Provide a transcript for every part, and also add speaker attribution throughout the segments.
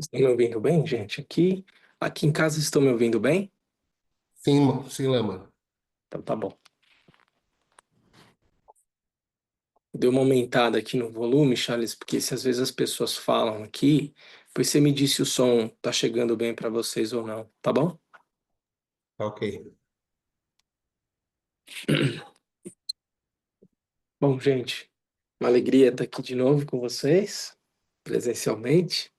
Speaker 1: Estão me ouvindo bem, gente? Aqui em casa estão me ouvindo bem?
Speaker 2: Sim, sim, Lama.
Speaker 1: Então tá bom. Deu uma aumentada aqui no volume, Charles, porque se às vezes as pessoas falam aqui, depois você me diz se o som tá chegando bem para vocês ou não, tá bom?
Speaker 2: Tá ok.
Speaker 1: Bom, gente, uma alegria estar aqui de novo com vocês, presencialmente.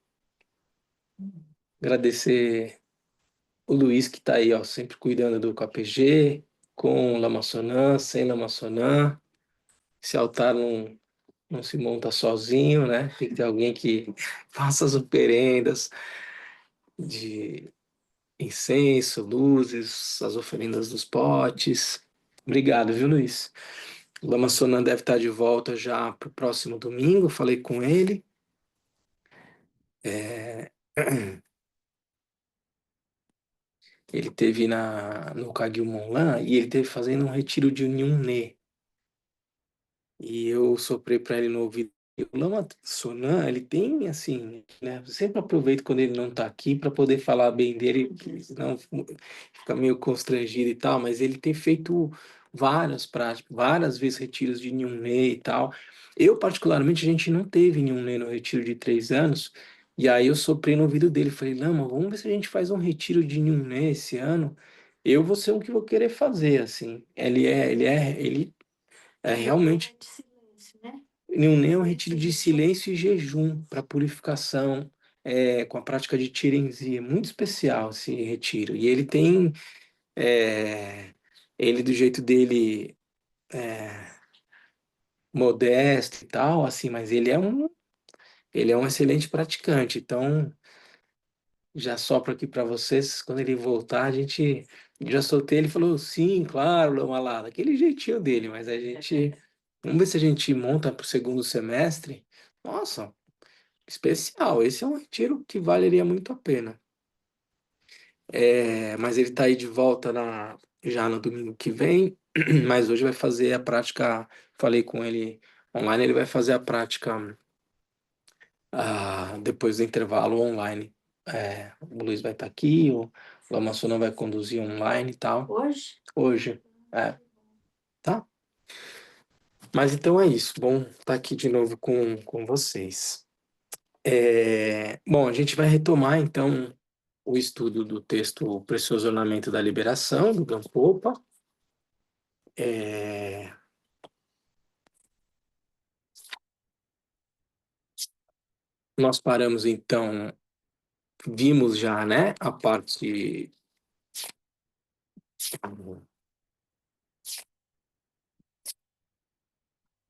Speaker 1: Agradecer o Luiz que está aí, ó, sempre cuidando do KPG, com Lamaçonã, sem Lamaçonã. Esse altar não se monta sozinho, né? Tem que ter alguém que faça as oferendas de incenso, luzes, as oferendas dos potes. Obrigado, viu, Luiz? O Lama Sonan deve estar de volta já para o próximo domingo. Falei com ele. É, Ele teve no Kagyu Monlan e ele teve fazendo um retiro de Nyuné. E eu soprei para ele no ouvido. O Lama Sonan, ele tem assim, né? Eu sempre aproveito quando ele não está aqui para poder falar bem dele, porque senão fica meio constrangido e tal, mas ele tem feito várias práticas, várias vezes retiros de Nyuné e tal. Eu, particularmente, a gente não teve Nyuné no retiro de 3 anos, e aí eu soprei no ouvido dele, falei, Lama, vamos ver se a gente faz um retiro de Nyuné esse ano. Eu vou ser o que vou querer fazer, assim. Ele é realmente. Nyuné é um retiro de silêncio e jejum para purificação, com a prática de Tirenzia. Muito especial esse retiro. E ele tem, ele do jeito dele, modesto e tal, assim, mas ele é um excelente praticante. Então, já sopro aqui para vocês, quando ele voltar, a gente já soltei, ele falou, sim, claro, Lama lá, daquele jeitinho dele, mas a gente, vamos ver se a gente monta para o segundo semestre. Nossa, especial. Esse é um retiro que valeria muito a pena. Mas ele está aí de volta já no domingo que vem, mas hoje vai fazer a prática. Falei com ele online, ele vai fazer a prática depois do intervalo online. O Luiz vai estar aqui, o Lamaçona vai conduzir online e tal. Hoje? Hoje, tá? Mas então é isso. Bom estar aqui de novo com vocês. Bom, a gente vai retomar então o estudo do texto O Precioso Ornamento da Liberação, do Gampopa. É, Nós paramos então, vimos já, né, a parte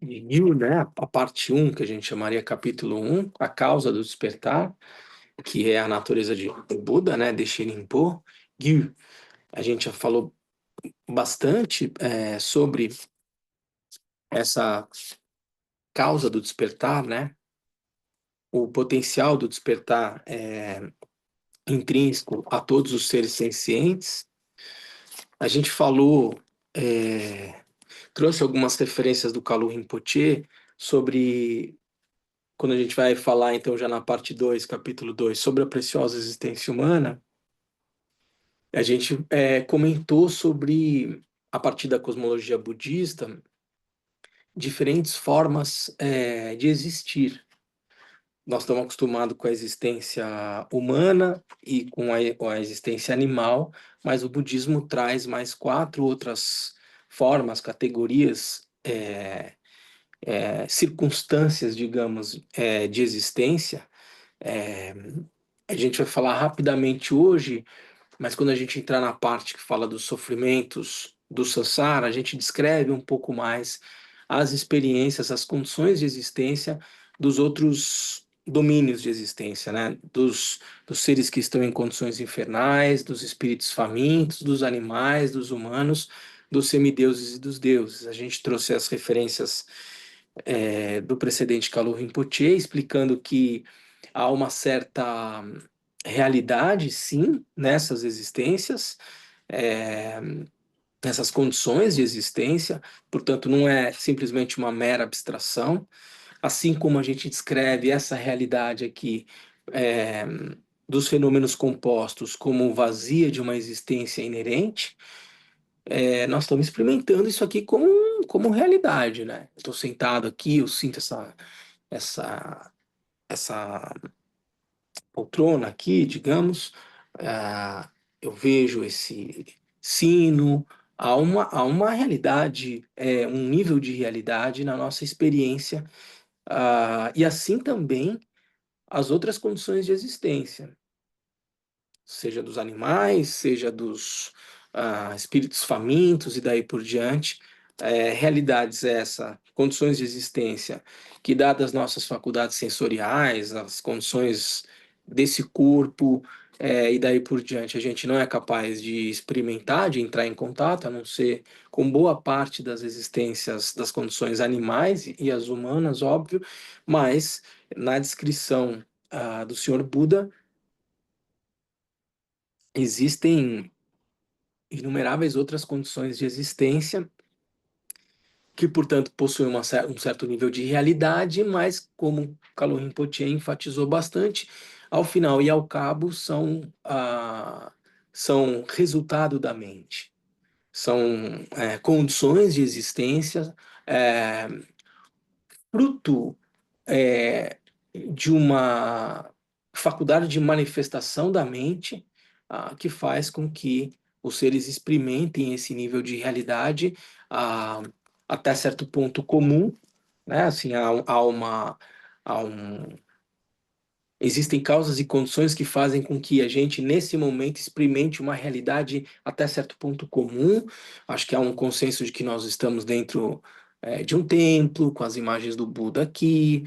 Speaker 1: de Gyu, né, a parte um que a gente chamaria capítulo um, a causa do despertar, que é a natureza de Buda, né, de Shirinpo. Gyu, a gente já falou bastante sobre essa causa do despertar, né, o potencial do despertar intrínseco a todos os seres sencientes. A gente falou, trouxe algumas referências do Kalu Rinpoche sobre, quando a gente vai falar então já na parte 2, capítulo 2, sobre a preciosa existência humana, a gente comentou sobre, a partir da cosmologia budista, diferentes formas de existir. Nós estamos acostumados com a existência humana e com a existência animal, mas o budismo traz mais 4 outras formas, categorias, circunstâncias, digamos, de existência. É, a gente vai falar rapidamente hoje, mas quando a gente entrar na parte que fala dos sofrimentos do Sansara, a gente descreve um pouco mais as experiências, as condições de existência dos outros domínios de existência, né? Dos seres que estão em condições infernais, dos espíritos famintos, dos animais, dos humanos, dos semideuses e dos deuses. A gente trouxe as referências do precedente Kalu Rinpoche, explicando que há uma certa realidade, sim, nessas existências, é, nessas condições de existência, portanto, não é simplesmente uma mera abstração, assim como a gente descreve essa realidade aqui é, dos fenômenos compostos como vazia de uma existência inerente, nós estamos experimentando isso aqui como realidade, né? Estou sentado aqui, eu sinto essa, essa poltrona aqui, digamos, ah, eu vejo esse sino, há uma realidade, um nível de realidade na nossa experiência, e assim também as outras condições de existência, seja dos animais, seja dos espíritos famintos e daí por diante. Realidades essa, condições de existência que, dadas nossas faculdades sensoriais, as condições desse corpo, e daí por diante, a gente não é capaz de experimentar, de entrar em contato, a não ser com boa parte das existências das condições animais e as humanas, óbvio, mas na descrição do Senhor Buda, existem inumeráveis outras condições de existência que, portanto, possuem um certo nível de realidade, mas, como Kalu Rinpoche enfatizou bastante, ao final e ao cabo são resultado da mente, são condições de existência, é, fruto é, de uma faculdade de manifestação da mente, que faz com que os seres experimentem esse nível de realidade, ah, até certo ponto comum, né? Assim, há um, existem causas e condições que fazem com que a gente, nesse momento, experimente uma realidade até certo ponto comum. Acho que há um consenso de que nós estamos dentro, de um templo, com as imagens do Buda aqui.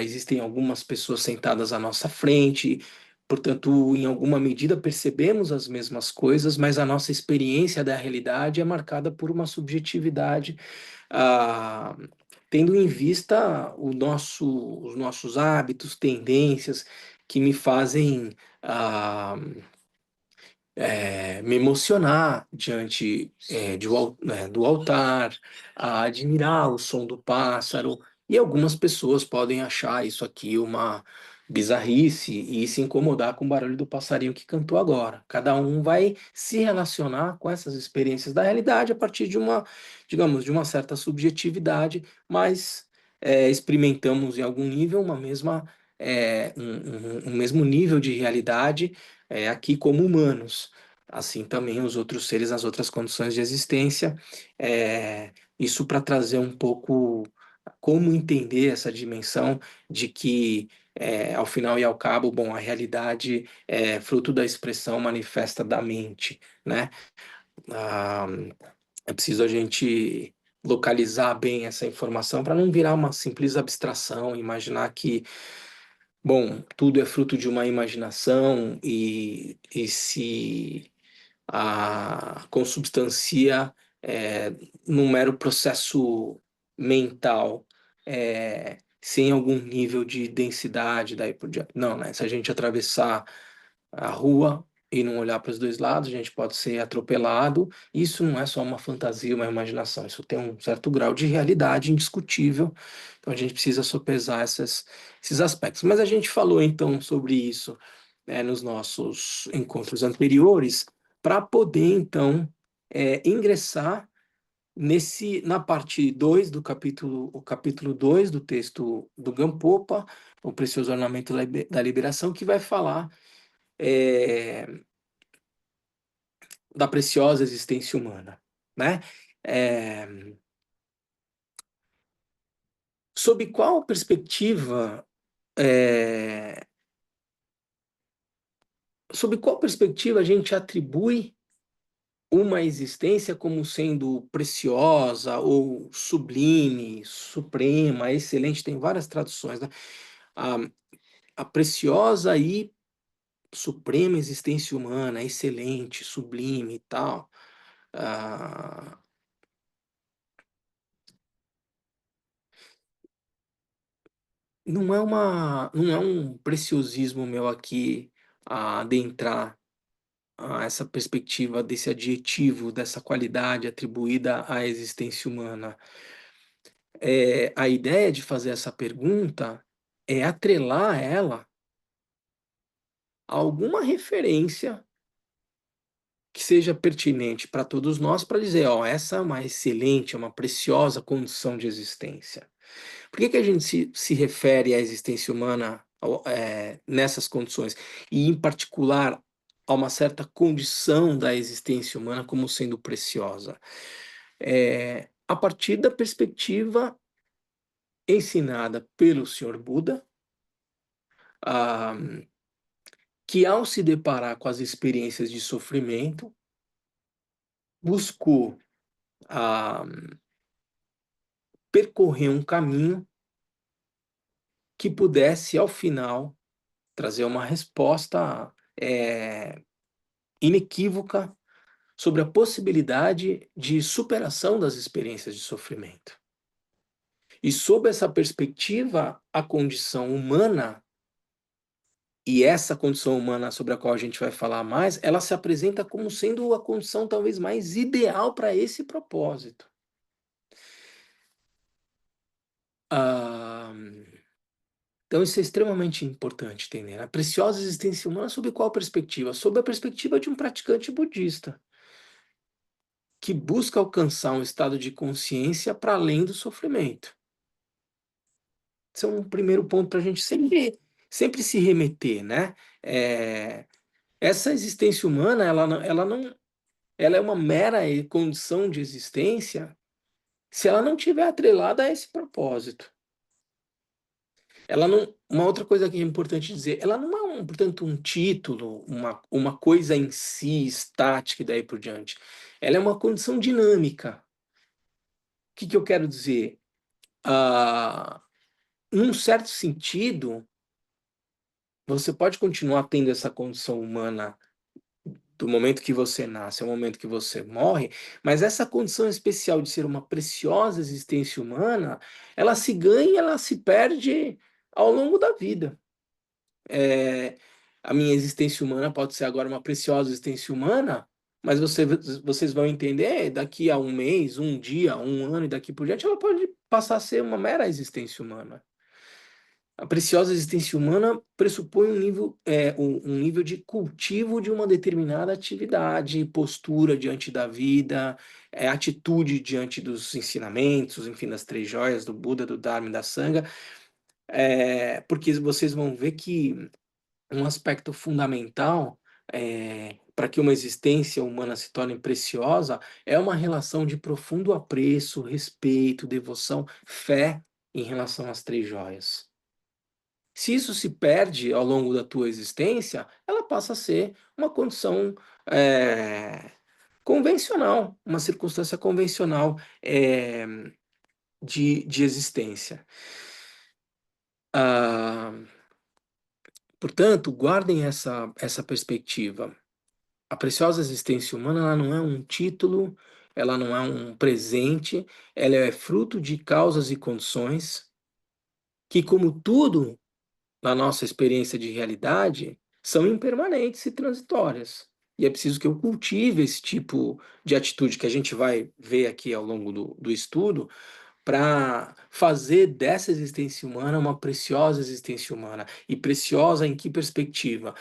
Speaker 1: Existem algumas pessoas sentadas à nossa frente. Portanto, em alguma medida, percebemos as mesmas coisas, mas a nossa experiência da realidade é marcada por uma subjetividade, ah, tendo em vista os nossos hábitos, tendências que me fazem me emocionar diante do altar, a admirar o som do pássaro, e algumas pessoas podem achar isso aqui uma bizarrice e se incomodar com o barulho do passarinho que cantou agora. Cada um vai se relacionar com essas experiências da realidade a partir de uma, digamos, de uma certa subjetividade, mas experimentamos em algum nível um mesmo nível de realidade, aqui como humanos, assim também os outros seres nas outras condições de existência. Isso para trazer um pouco como entender essa dimensão de que, ao final e ao cabo, bom, a realidade é fruto da expressão manifesta da mente, né? Ah, é preciso a gente localizar bem essa informação para não virar uma simples abstração, imaginar que, bom, tudo é fruto de uma imaginação e se consubstancia num mero processo mental, sem algum nível de densidade, daí por diante. Não, né? Se a gente atravessar a rua e não olhar para os dois lados, a gente pode ser atropelado. Isso não é só uma fantasia, uma imaginação, isso tem um certo grau de realidade indiscutível. Então a gente precisa sopesar esses aspectos. Mas a gente falou então sobre isso, nos nossos encontros anteriores, para poder então ingressar na parte 2 do capítulo, o capítulo 2 do texto do Gampopa, o Precioso Ornamento da Liberação, que vai falar é, da preciosa existência humana, né? É, sob qual perspectiva, é, sob qual perspectiva a gente atribui uma existência como sendo preciosa ou sublime, suprema, excelente, tem várias traduções, né? A, a preciosa e suprema existência humana, excelente, sublime e tal. Ah, não é um preciosismo meu aqui a adentrar essa perspectiva desse adjetivo, dessa qualidade atribuída à existência humana. A ideia de fazer essa pergunta é atrelar ela a alguma referência que seja pertinente para todos nós para dizer, ó, essa é uma excelente, é uma preciosa condição de existência. Por que a gente se refere à existência humana nessas condições? E, em particular, a uma certa condição da existência humana como sendo preciosa? A partir da perspectiva ensinada pelo Senhor Buda, ah, que ao se deparar com as experiências de sofrimento, buscou ah, percorrer um caminho que pudesse, ao final, trazer uma resposta inequívoca sobre a possibilidade de superação das experiências de sofrimento. E sob essa perspectiva, a condição humana, e essa condição humana sobre a qual a gente vai falar mais, ela se apresenta como sendo a condição talvez mais ideal para esse propósito. Ah, então isso é extremamente importante entender. A preciosa existência humana sob qual perspectiva? Sob a perspectiva de um praticante budista, que busca alcançar um estado de consciência para além do sofrimento. Esse é um primeiro ponto para a gente sempre se remeter, né? É, essa existência humana, ela é uma mera condição de existência se ela não tiver atrelada a esse propósito. Ela não, uma outra coisa que é importante dizer, ela não é, portanto, um título, uma coisa em si, estática e daí por diante. Ela é uma condição dinâmica. O que eu quero dizer? Ah, num certo sentido, você pode continuar tendo essa condição humana do momento que você nasce ao momento que você morre, mas essa condição especial de ser uma preciosa existência humana, ela se ganha e ela se perde ao longo da vida. É, a minha existência humana pode ser agora uma preciosa existência humana, mas vocês vão entender, daqui a um mês, um dia, um ano e daqui por diante, ela pode passar a ser uma mera existência humana. A preciosa existência humana pressupõe um nível de cultivo de uma determinada atividade, postura diante da vida, atitude diante dos ensinamentos, enfim, das três joias, do Buda, do Dharma e da Sangha, porque vocês vão ver que um aspecto fundamental para que uma existência humana se torne preciosa é uma relação de profundo apreço, respeito, devoção, fé em relação às três joias. Se isso se perde ao longo da tua existência, ela passa a ser uma condição convencional, uma circunstância convencional de existência. Ah, portanto, guardem essa perspectiva. A preciosa existência humana ela não é um título, ela não é um presente, ela é fruto de causas e condições que, como tudo na nossa experiência de realidade, são impermanentes e transitórias. E é preciso que eu cultive esse tipo de atitude que a gente vai ver aqui ao longo do estudo, para fazer dessa existência humana uma preciosa existência humana. E preciosa em que perspectiva?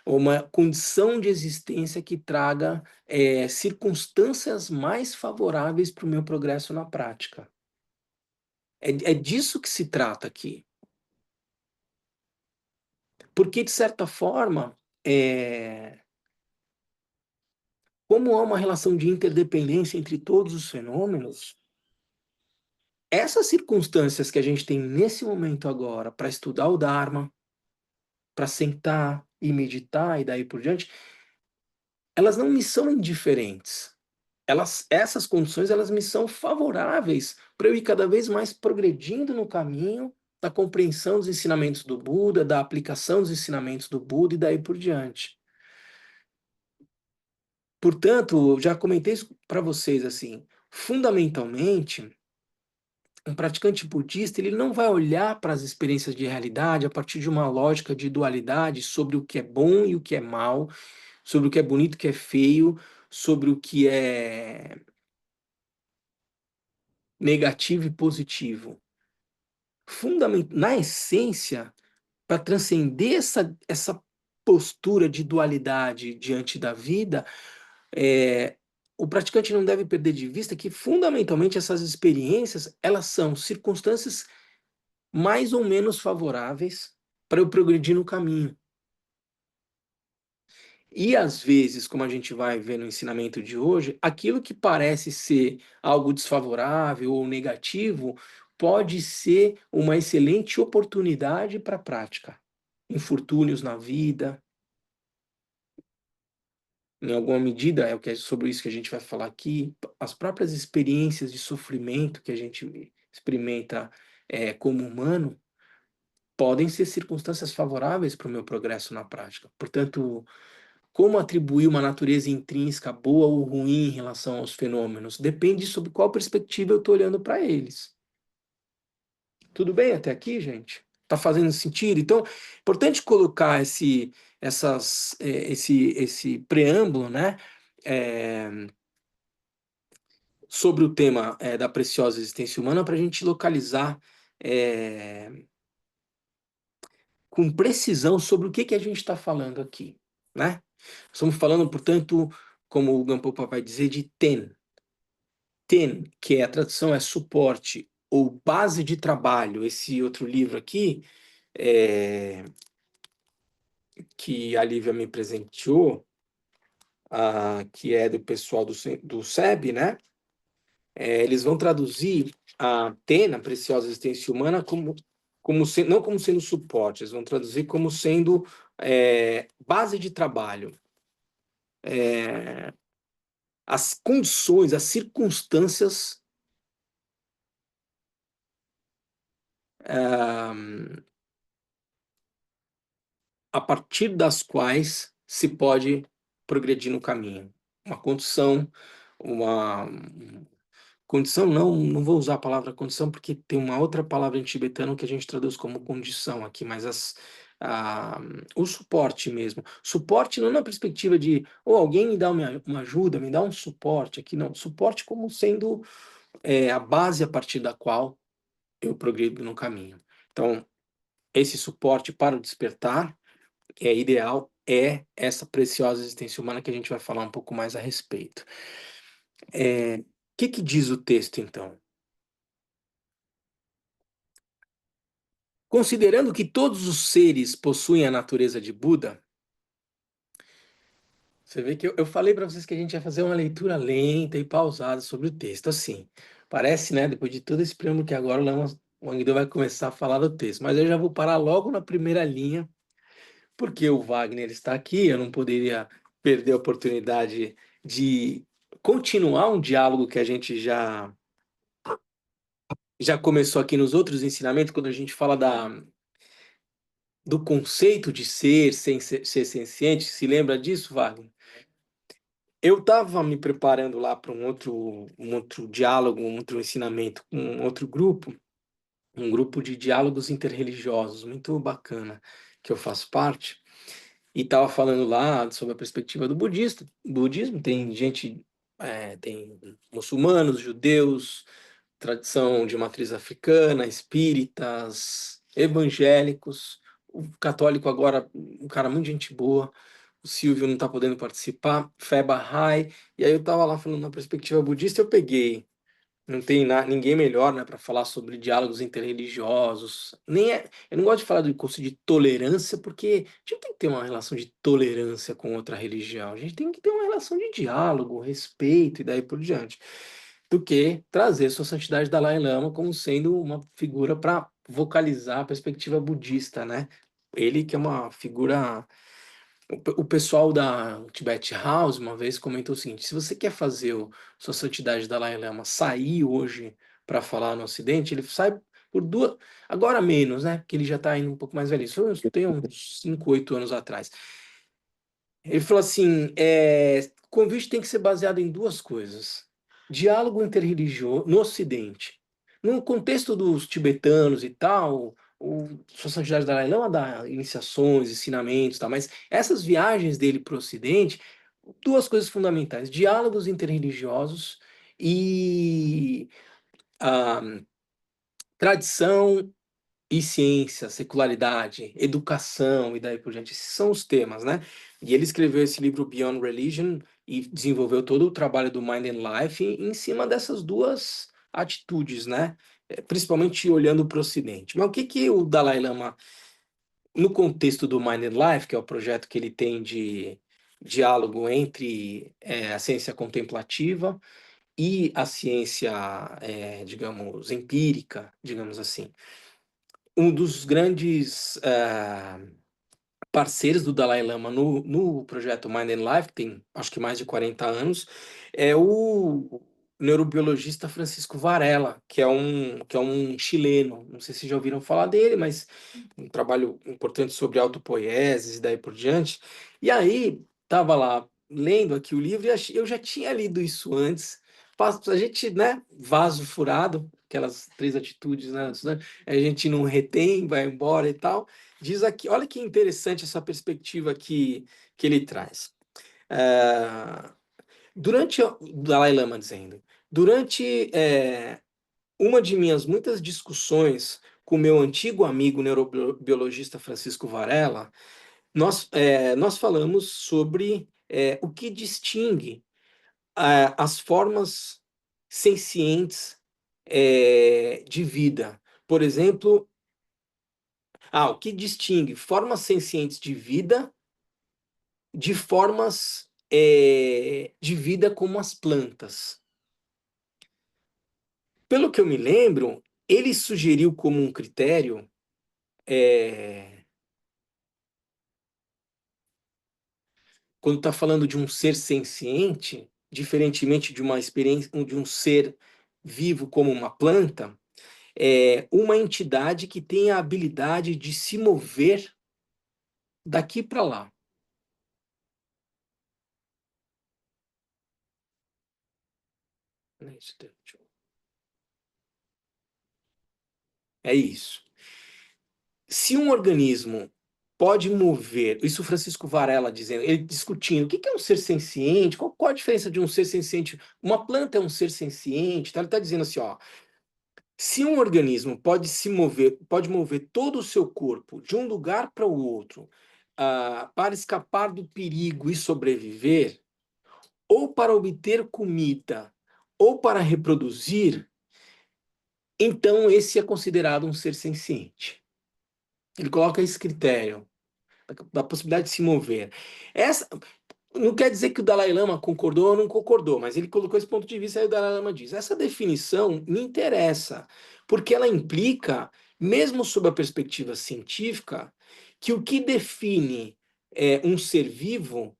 Speaker 1: Uma condição de existência que traga circunstâncias mais favoráveis para o meu progresso na prática. É disso que se trata aqui. Porque, de certa forma, como há uma relação de interdependência entre todos os fenômenos, essas circunstâncias que a gente tem nesse momento agora para estudar o Dharma, para sentar e meditar e daí por diante, elas não me são indiferentes. essas condições, elas me são favoráveis para eu ir cada vez mais progredindo no caminho da compreensão dos ensinamentos do Buda, da aplicação dos ensinamentos do Buda e daí por diante. Portanto, já comentei isso para vocês assim, fundamentalmente, um praticante budista, ele não vai olhar para as experiências de realidade a partir de uma lógica de dualidade sobre o que é bom e o que é mal, sobre o que é bonito e o que é feio, sobre o que é negativo e positivo. Na essência, para transcender essa postura de dualidade diante da vida, é, o praticante não deve perder de vista que, fundamentalmente, essas experiências, elas são circunstâncias mais ou menos favoráveis para eu progredir no caminho. E às vezes, como a gente vai ver no ensinamento de hoje, aquilo que parece ser algo desfavorável ou negativo pode ser uma excelente oportunidade para a prática. Infortúnios na vida, em alguma medida, é o que é sobre isso que a gente vai falar aqui, as próprias experiências de sofrimento que a gente experimenta como humano podem ser circunstâncias favoráveis para o meu progresso na prática. Portanto, como atribuir uma natureza intrínseca boa ou ruim em relação aos fenômenos? Depende sobre qual perspectiva eu estou olhando para eles. Tudo bem até aqui, gente? Está fazendo sentido? Então, é importante colocar esse preâmbulo, né? É, sobre o tema da preciosa existência humana para a gente localizar é, com precisão sobre o que, que a gente está falando aqui, né? Estamos falando, portanto, como o Gampopa vai dizer, de TEN. TEN, que a tradução é suporte ou base de trabalho. Esse outro livro aqui, que a Lívia me presenteou, que é do pessoal do SEB, né? Eles vão traduzir a TEN, a preciosa existência humana, não como sendo suporte, eles vão traduzir como sendo base de trabalho. As condições, as circunstâncias a partir das quais se pode progredir no caminho. Uma condição, uma condição não vou usar a palavra condição porque tem uma outra palavra em tibetano que a gente traduz como condição aqui, mas a, o suporte mesmo. Suporte não na perspectiva de alguém me dá uma ajuda, me dá um suporte aqui, não. Suporte como sendo a base a partir da qual eu progredo no caminho. Então, esse suporte para o despertar ideal é essa preciosa existência humana que a gente vai falar um pouco mais a respeito. O que diz o texto, então? Considerando que todos os seres possuem a natureza de Buda, você vê que eu falei para vocês que a gente ia fazer uma leitura lenta e pausada sobre o texto. Assim, parece, né, depois de todo esse preâmbulo que agora o Lama Wangdo vai começar a falar do texto, mas eu já vou parar logo na primeira linha, porque o Wagner está aqui, eu não poderia perder a oportunidade de continuar um diálogo que a gente já começou aqui nos outros ensinamentos, quando a gente fala do conceito de ser, sem ser senciente. Se lembra disso, Wagner? Eu estava me preparando lá para um outro diálogo, um outro ensinamento com um outro grupo, um grupo de diálogos interreligiosos, muito bacana, que eu faço parte. E estava falando lá sobre a perspectiva do budismo. Tem gente, tem muçulmanos, judeus, tradição de matriz africana, espíritas, evangélicos. O católico agora, um cara muito gente boa. O Silvio não está podendo participar, Fé Bahá'í. E aí eu estava lá falando na perspectiva budista, eu peguei. Não tem ninguém melhor, né, para falar sobre diálogos interreligiosos. Eu não gosto de falar do conceito de tolerância, porque a gente não tem que ter uma relação de tolerância com outra religião. A gente tem que ter uma relação de diálogo, respeito e daí por diante. Do que trazer Sua Santidade Dalai Lama como sendo uma figura para vocalizar a perspectiva budista, né? Ele que é uma figura O pessoal da Tibet House uma vez comentou o seguinte: se você quer fazer Sua Santidade Dalai Lama sair hoje para falar no Ocidente, ele sai por duas, agora menos, né? Porque ele já está indo um pouco mais velho. Isso tem uns 5, 8 anos atrás. Ele falou assim: o convite tem que ser baseado em duas coisas: diálogo interreligioso no Ocidente. No contexto dos tibetanos e tal, o Sua Santidade Dalai Lama dá iniciações, ensinamentos, e tal, mas essas viagens dele para o Ocidente, duas coisas fundamentais: diálogos interreligiosos e a tradição e ciência, secularidade, educação e daí por diante. Esses são os temas, né? E ele escreveu esse livro Beyond Religion e desenvolveu todo o trabalho do Mind and Life em cima dessas duas atitudes, né? Principalmente olhando para o Ocidente. Mas o que que o Dalai Lama, no contexto do Mind and Life, que é o projeto que ele tem de diálogo entre a ciência contemplativa e a ciência, digamos, empírica, digamos assim, um dos grandes parceiros do Dalai Lama no projeto Mind and Life, que tem acho que mais de 40 anos, é o neurobiologista Francisco Varela, que é um chileno. Não sei se já ouviram falar dele, mas um trabalho importante sobre autopoieses e daí por diante. E aí, estava lá lendo aqui o livro e eu já tinha lido isso antes. A gente, né, vaso furado, aquelas três atitudes, né, a gente não retém, vai embora e tal. Diz aqui, olha que interessante essa perspectiva que ele traz. É, o Dalai Lama dizendo, durante uma de minhas muitas discussões com meu antigo amigo neurobiologista Francisco Varela, nós falamos sobre o que distingue as formas sencientes de vida. Por exemplo, o que distingue formas sencientes de vida de formas de vida como as plantas. Pelo que eu me lembro, ele sugeriu como um critério, é, quando está falando de um ser senciente, diferentemente de uma experiência de um ser vivo como uma planta, uma entidade que tem a habilidade de se mover daqui para lá. É isso. Se um organismo pode mover, isso o Francisco Varela dizendo, ele discutindo, o que é um ser senciente, qual a diferença de um ser senciente? Uma planta é um ser senciente, tá? Ele está dizendo assim, ó, se um organismo pode se mover, pode mover todo o seu corpo de um lugar para o outro, para escapar do perigo e sobreviver, ou para obter comida, ou para reproduzir, então esse é considerado um ser senciente. Ele coloca esse critério da possibilidade de se mover. Essa não quer dizer que o Dalai Lama concordou ou não concordou, mas ele colocou esse ponto de vista e o Dalai Lama diz: essa definição me interessa, porque ela implica, mesmo sob a perspectiva científica, que o que define um ser vivo,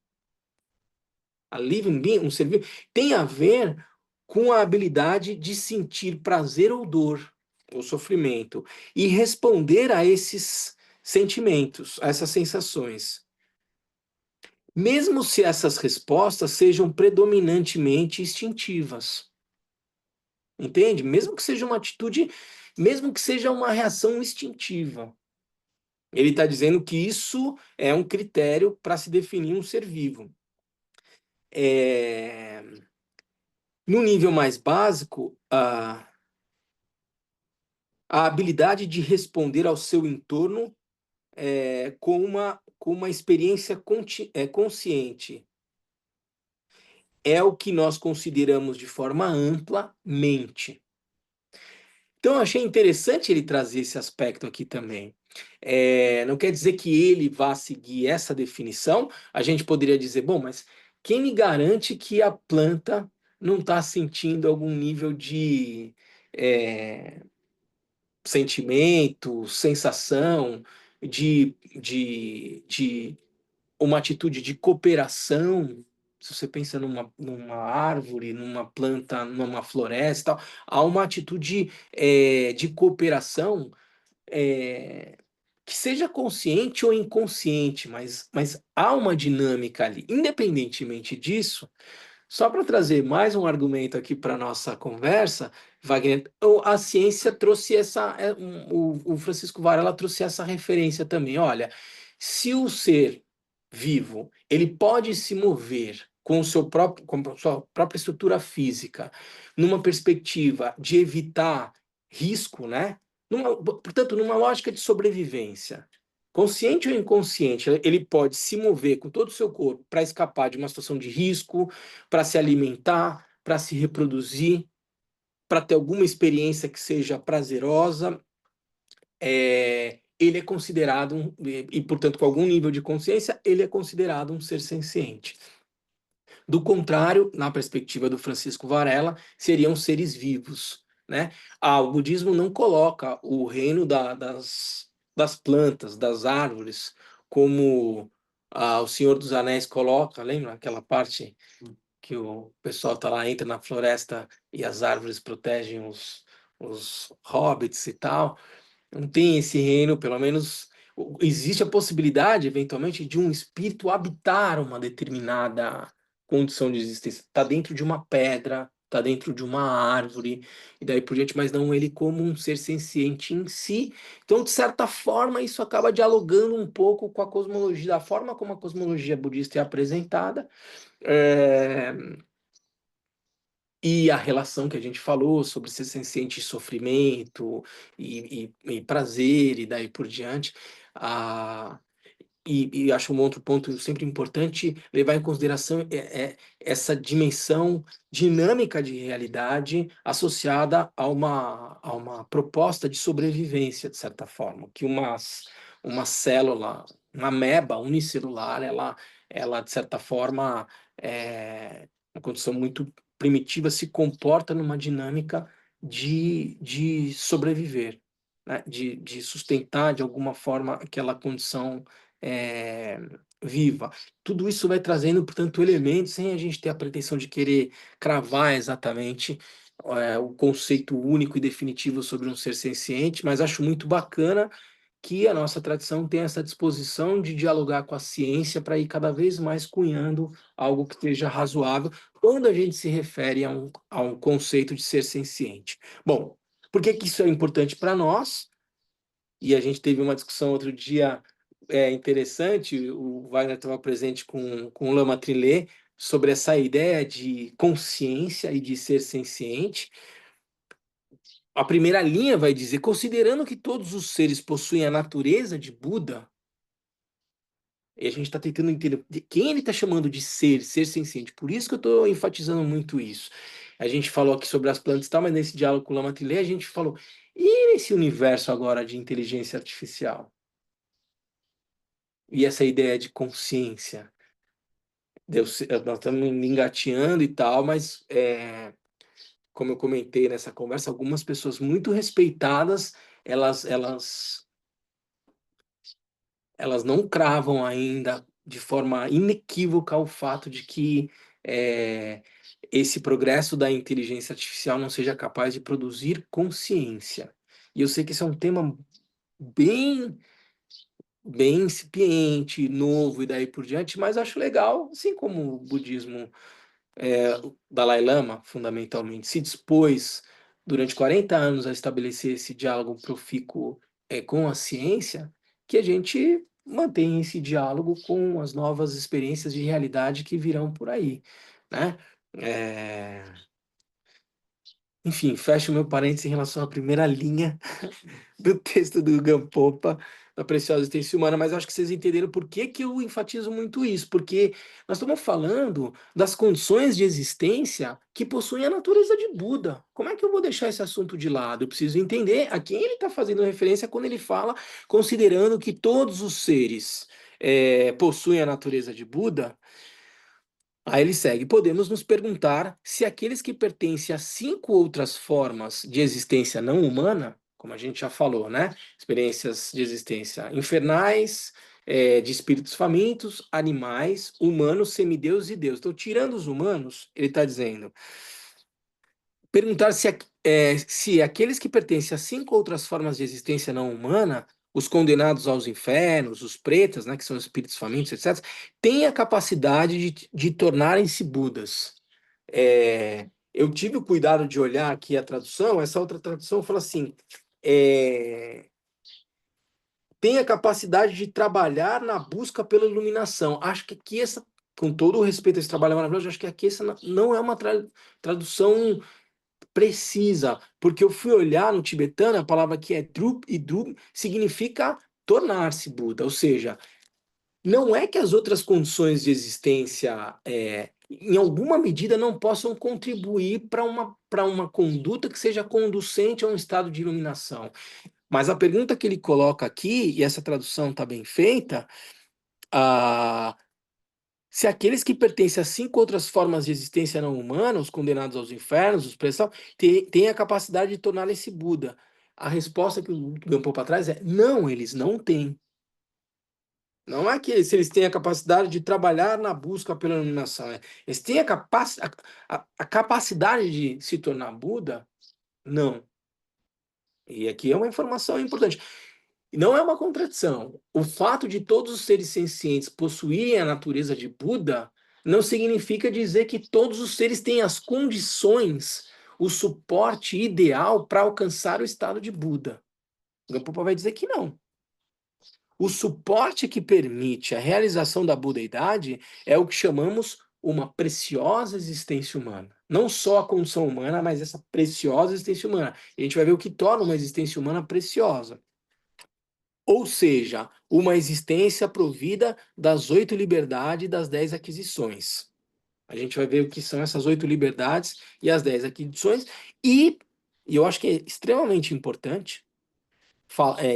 Speaker 1: a living being, um ser vivo, tem a ver com a habilidade de sentir prazer ou dor, ou sofrimento, e responder a esses sentimentos, a essas sensações. Mesmo se essas respostas sejam predominantemente instintivas. Entende? Mesmo que seja uma atitude, mesmo que seja uma reação instintiva. Ele está dizendo que isso é um critério para se definir um ser vivo. É... No nível mais básico, a habilidade de responder ao seu entorno com uma experiência consciente é o que nós consideramos de forma ampla mente. Então, eu achei interessante ele trazer esse aspecto aqui também. Não quer dizer que ele vá seguir essa definição. A gente poderia dizer, bom, mas quem me garante que a planta não está sentindo algum nível de sentimento, sensação, de uma atitude de cooperação. Se você pensa numa árvore, numa planta, numa floresta, há uma atitude de cooperação que seja consciente ou inconsciente, mas há uma dinâmica ali. Independentemente disso, só para trazer mais um argumento aqui para nossa conversa, Wagner, a ciência trouxe o Francisco Varela trouxe essa referência também. Olha, se o ser vivo ele pode se mover com o seu próprio, com a sua própria estrutura física, numa perspectiva de evitar risco, né? Portanto, numa lógica de sobrevivência, consciente ou inconsciente, ele pode se mover com todo o seu corpo para escapar de uma situação de risco, para se alimentar, para se reproduzir, para ter alguma experiência que seja prazerosa. Ele é considerado, e portanto, com algum nível de consciência, ele é considerado um ser senciente. Do contrário, na perspectiva do Francisco Varela, seriam seres vivos, né? O budismo não coloca o reino das plantas, das árvores, como o Senhor dos Anéis coloca, lembra aquela parte que o pessoal tá lá, entra na floresta e as árvores protegem os hobbits e tal? Não tem esse reino, pelo menos existe a possibilidade, eventualmente, de um espírito habitar uma determinada condição de existência. Está dentro de uma pedra, está dentro de uma árvore, e daí por diante, mas não ele como um ser senciente em si. Então, de certa forma, isso acaba dialogando um pouco com a cosmologia, da forma como a cosmologia budista é apresentada. É, e a relação que a gente falou sobre ser senciente e sofrimento e prazer e daí por diante. Ah, e acho um outro ponto sempre importante levar em consideração essa dimensão dinâmica de realidade associada a uma proposta de sobrevivência, de certa forma, que uma célula, uma ameba unicelular, ela de certa forma, uma condição muito primitiva, se comporta numa dinâmica de sobreviver, né? De sustentar de alguma forma aquela condição é, viva. Tudo isso vai trazendo, portanto, elementos sem a gente ter a pretensão de querer cravar exatamente o conceito único e definitivo sobre um ser senciente, mas acho muito bacana que a nossa tradição tem essa disposição de dialogar com a ciência para ir cada vez mais cunhando algo que esteja razoável quando a gente se refere a um conceito de ser senciente. Bom, por que que isso é importante para nós? E a gente teve uma discussão outro dia interessante, o Wagner estava presente com o Lama Trillet, sobre essa ideia de consciência e de ser senciente. A primeira linha vai dizer, considerando que todos os seres possuem a natureza de Buda, e a gente está tentando entender quem ele está chamando de ser senciente. Por isso que eu estou enfatizando muito isso. A gente falou aqui sobre as plantas e tal, mas nesse diálogo com o Lama Trillet, a gente falou, e nesse universo agora de inteligência artificial? E essa ideia de consciência? Nós estamos engateando e tal, mas como eu comentei nessa conversa, algumas pessoas muito respeitadas, elas, elas, elas não cravam ainda de forma inequívoca o fato de que é, esse progresso da inteligência artificial não seja capaz de produzir consciência. E eu sei que esse é um tema bem bem incipiente, novo e daí por diante, mas acho legal, assim como o budismo, o Dalai Lama, fundamentalmente, se dispôs durante 40 anos a estabelecer esse diálogo profícuo com a ciência, que a gente mantenha esse diálogo com as novas experiências de realidade que virão por aí, né? É, Enfim, fecho meu parênteses em relação à primeira linha do texto do Gampopa, da Preciosa Existência Humana, mas eu acho que vocês entenderam por que que eu enfatizo muito isso, porque nós estamos falando das condições de existência que possuem a natureza de Buda. Como é que eu vou deixar esse assunto de lado? Eu preciso entender a quem ele está fazendo referência quando ele fala, considerando que todos os seres possuem a natureza de Buda. Aí ele segue. Podemos nos perguntar se aqueles que pertencem a 5 outras formas de existência não humana, como a gente já falou, né? Experiências de existência infernais, de espíritos famintos, animais, humanos, semideus e Deus. Então, tirando os humanos, ele está dizendo, perguntar se aqueles que pertencem a 5 outras formas de existência não humana, os condenados aos infernos, os pretas, né, que são espíritos famintos, etc., têm a capacidade de tornarem-se Budas. Eu tive o cuidado de olhar aqui a tradução, essa outra tradução fala assim, é, tem a capacidade de trabalhar na busca pela iluminação. Acho que aqui com todo o respeito a esse trabalho maravilhoso, acho que aqui essa não é uma tradução precisa, porque eu fui olhar no tibetano, a palavra que é drup, e drup significa tornar-se Buda, ou seja, não é que as outras condições de existência, em alguma medida, não possam contribuir para uma conduta que seja conducente a um estado de iluminação. Mas a pergunta que ele coloca aqui, e essa tradução está bem feita, a se aqueles que pertencem a 5 outras formas de existência não humana, os condenados aos infernos, os prestados, têm a capacidade de tornar-se Buda. A resposta que o Gampo para trás é: não, eles não têm. Não é que se eles têm a capacidade de trabalhar na busca pela iluminação. Eles têm a capacidade de se tornar Buda? Não. E aqui é uma informação importante. Não é uma contradição. O fato de todos os seres sencientes possuírem a natureza de Buda não significa dizer que todos os seres têm as condições, o suporte ideal para alcançar o estado de Buda. O Gampopa vai dizer que não. O suporte que permite a realização da budeidade é o que chamamos uma preciosa existência humana. Não só a condição humana, mas essa preciosa existência humana. E a gente vai ver o que torna uma existência humana preciosa. Ou seja, uma existência provida das 8 liberdades e das 10 aquisições. A gente vai ver o que são essas 8 liberdades e as 10 aquisições. E eu acho que é extremamente importante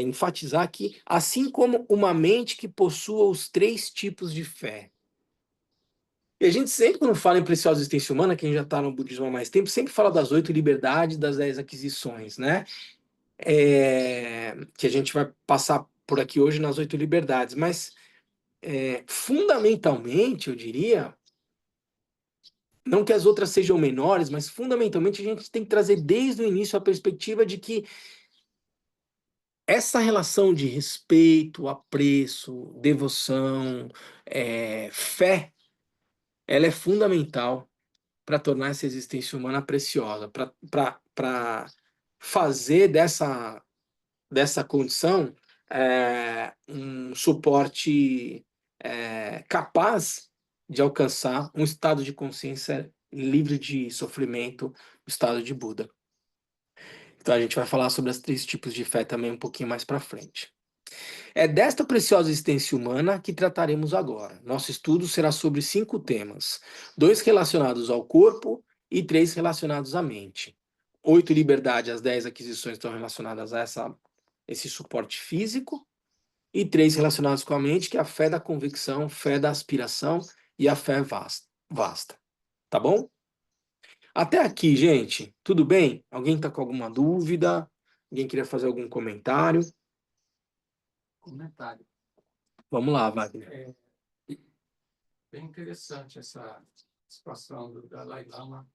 Speaker 1: enfatizar aqui, assim como uma mente que possua os 3 tipos de fé. E a gente sempre, quando fala em preciosa existência humana, quem já está no budismo há mais tempo, sempre fala das 8 liberdades, das 10 aquisições, né? Que a gente vai passar por aqui hoje nas 8 liberdades, mas fundamentalmente, eu diria, não que as outras sejam menores, mas fundamentalmente a gente tem que trazer desde o início a perspectiva de que essa relação de respeito, apreço, devoção, fé, ela é fundamental para tornar essa existência humana preciosa, para fazer dessa condição um suporte capaz de alcançar um estado de consciência livre de sofrimento, o estado de Buda. Então a gente vai falar sobre os 3 tipos de fé também um pouquinho mais para frente. É desta preciosa existência humana que trataremos agora. Nosso estudo será sobre 5 temas: 2 relacionados ao corpo e 3 relacionados à mente. 8 liberdades, as 10 aquisições estão relacionadas a esse suporte físico, e 3 relacionados com a mente, que é a fé da convicção, fé da aspiração e a fé vasta. Tá bom? Até aqui, gente, tudo bem? Alguém está com alguma dúvida? Alguém queria fazer algum comentário?
Speaker 3: Comentário.
Speaker 1: Vamos lá, Wagner.
Speaker 3: Bem interessante essa situação do Dalai Lama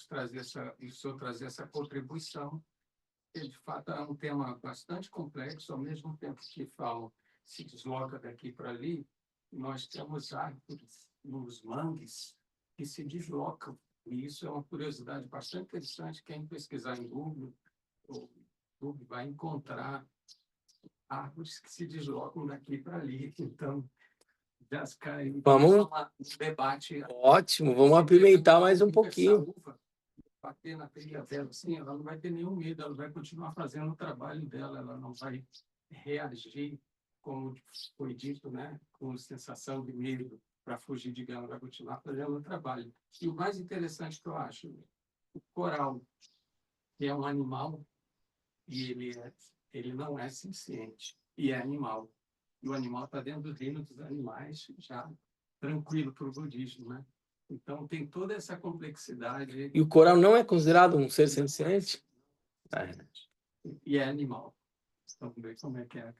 Speaker 3: trazer essa contribuição, que de fato é um tema bastante complexo, ao mesmo tempo que falam se desloca daqui para ali, nós temos árvores nos mangues que se deslocam, e isso é uma curiosidade bastante interessante. Quem pesquisar em Google, o Google vai encontrar árvores que se deslocam daqui para ali. Então, já cai
Speaker 1: Vamos.
Speaker 3: um debate.
Speaker 1: Ótimo, vamos apimentar mais um pouquinho.
Speaker 3: Uva, bater na trilha dela, assim, ela não vai ter nenhum medo, ela vai continuar fazendo o trabalho dela, ela não vai reagir, como foi dito, né, com sensação de medo para fugir de guerra, ela vai continuar fazendo o trabalho. E o mais interessante que eu acho, o coral, que é um animal, e ele não é senciente, e é animal. E o animal está dentro do reino dos animais, já tranquilo para o budismo, né? Então, tem toda essa complexidade.
Speaker 1: E o coral não é considerado um ser senciente?
Speaker 3: E é animal. Então, ver como é que é.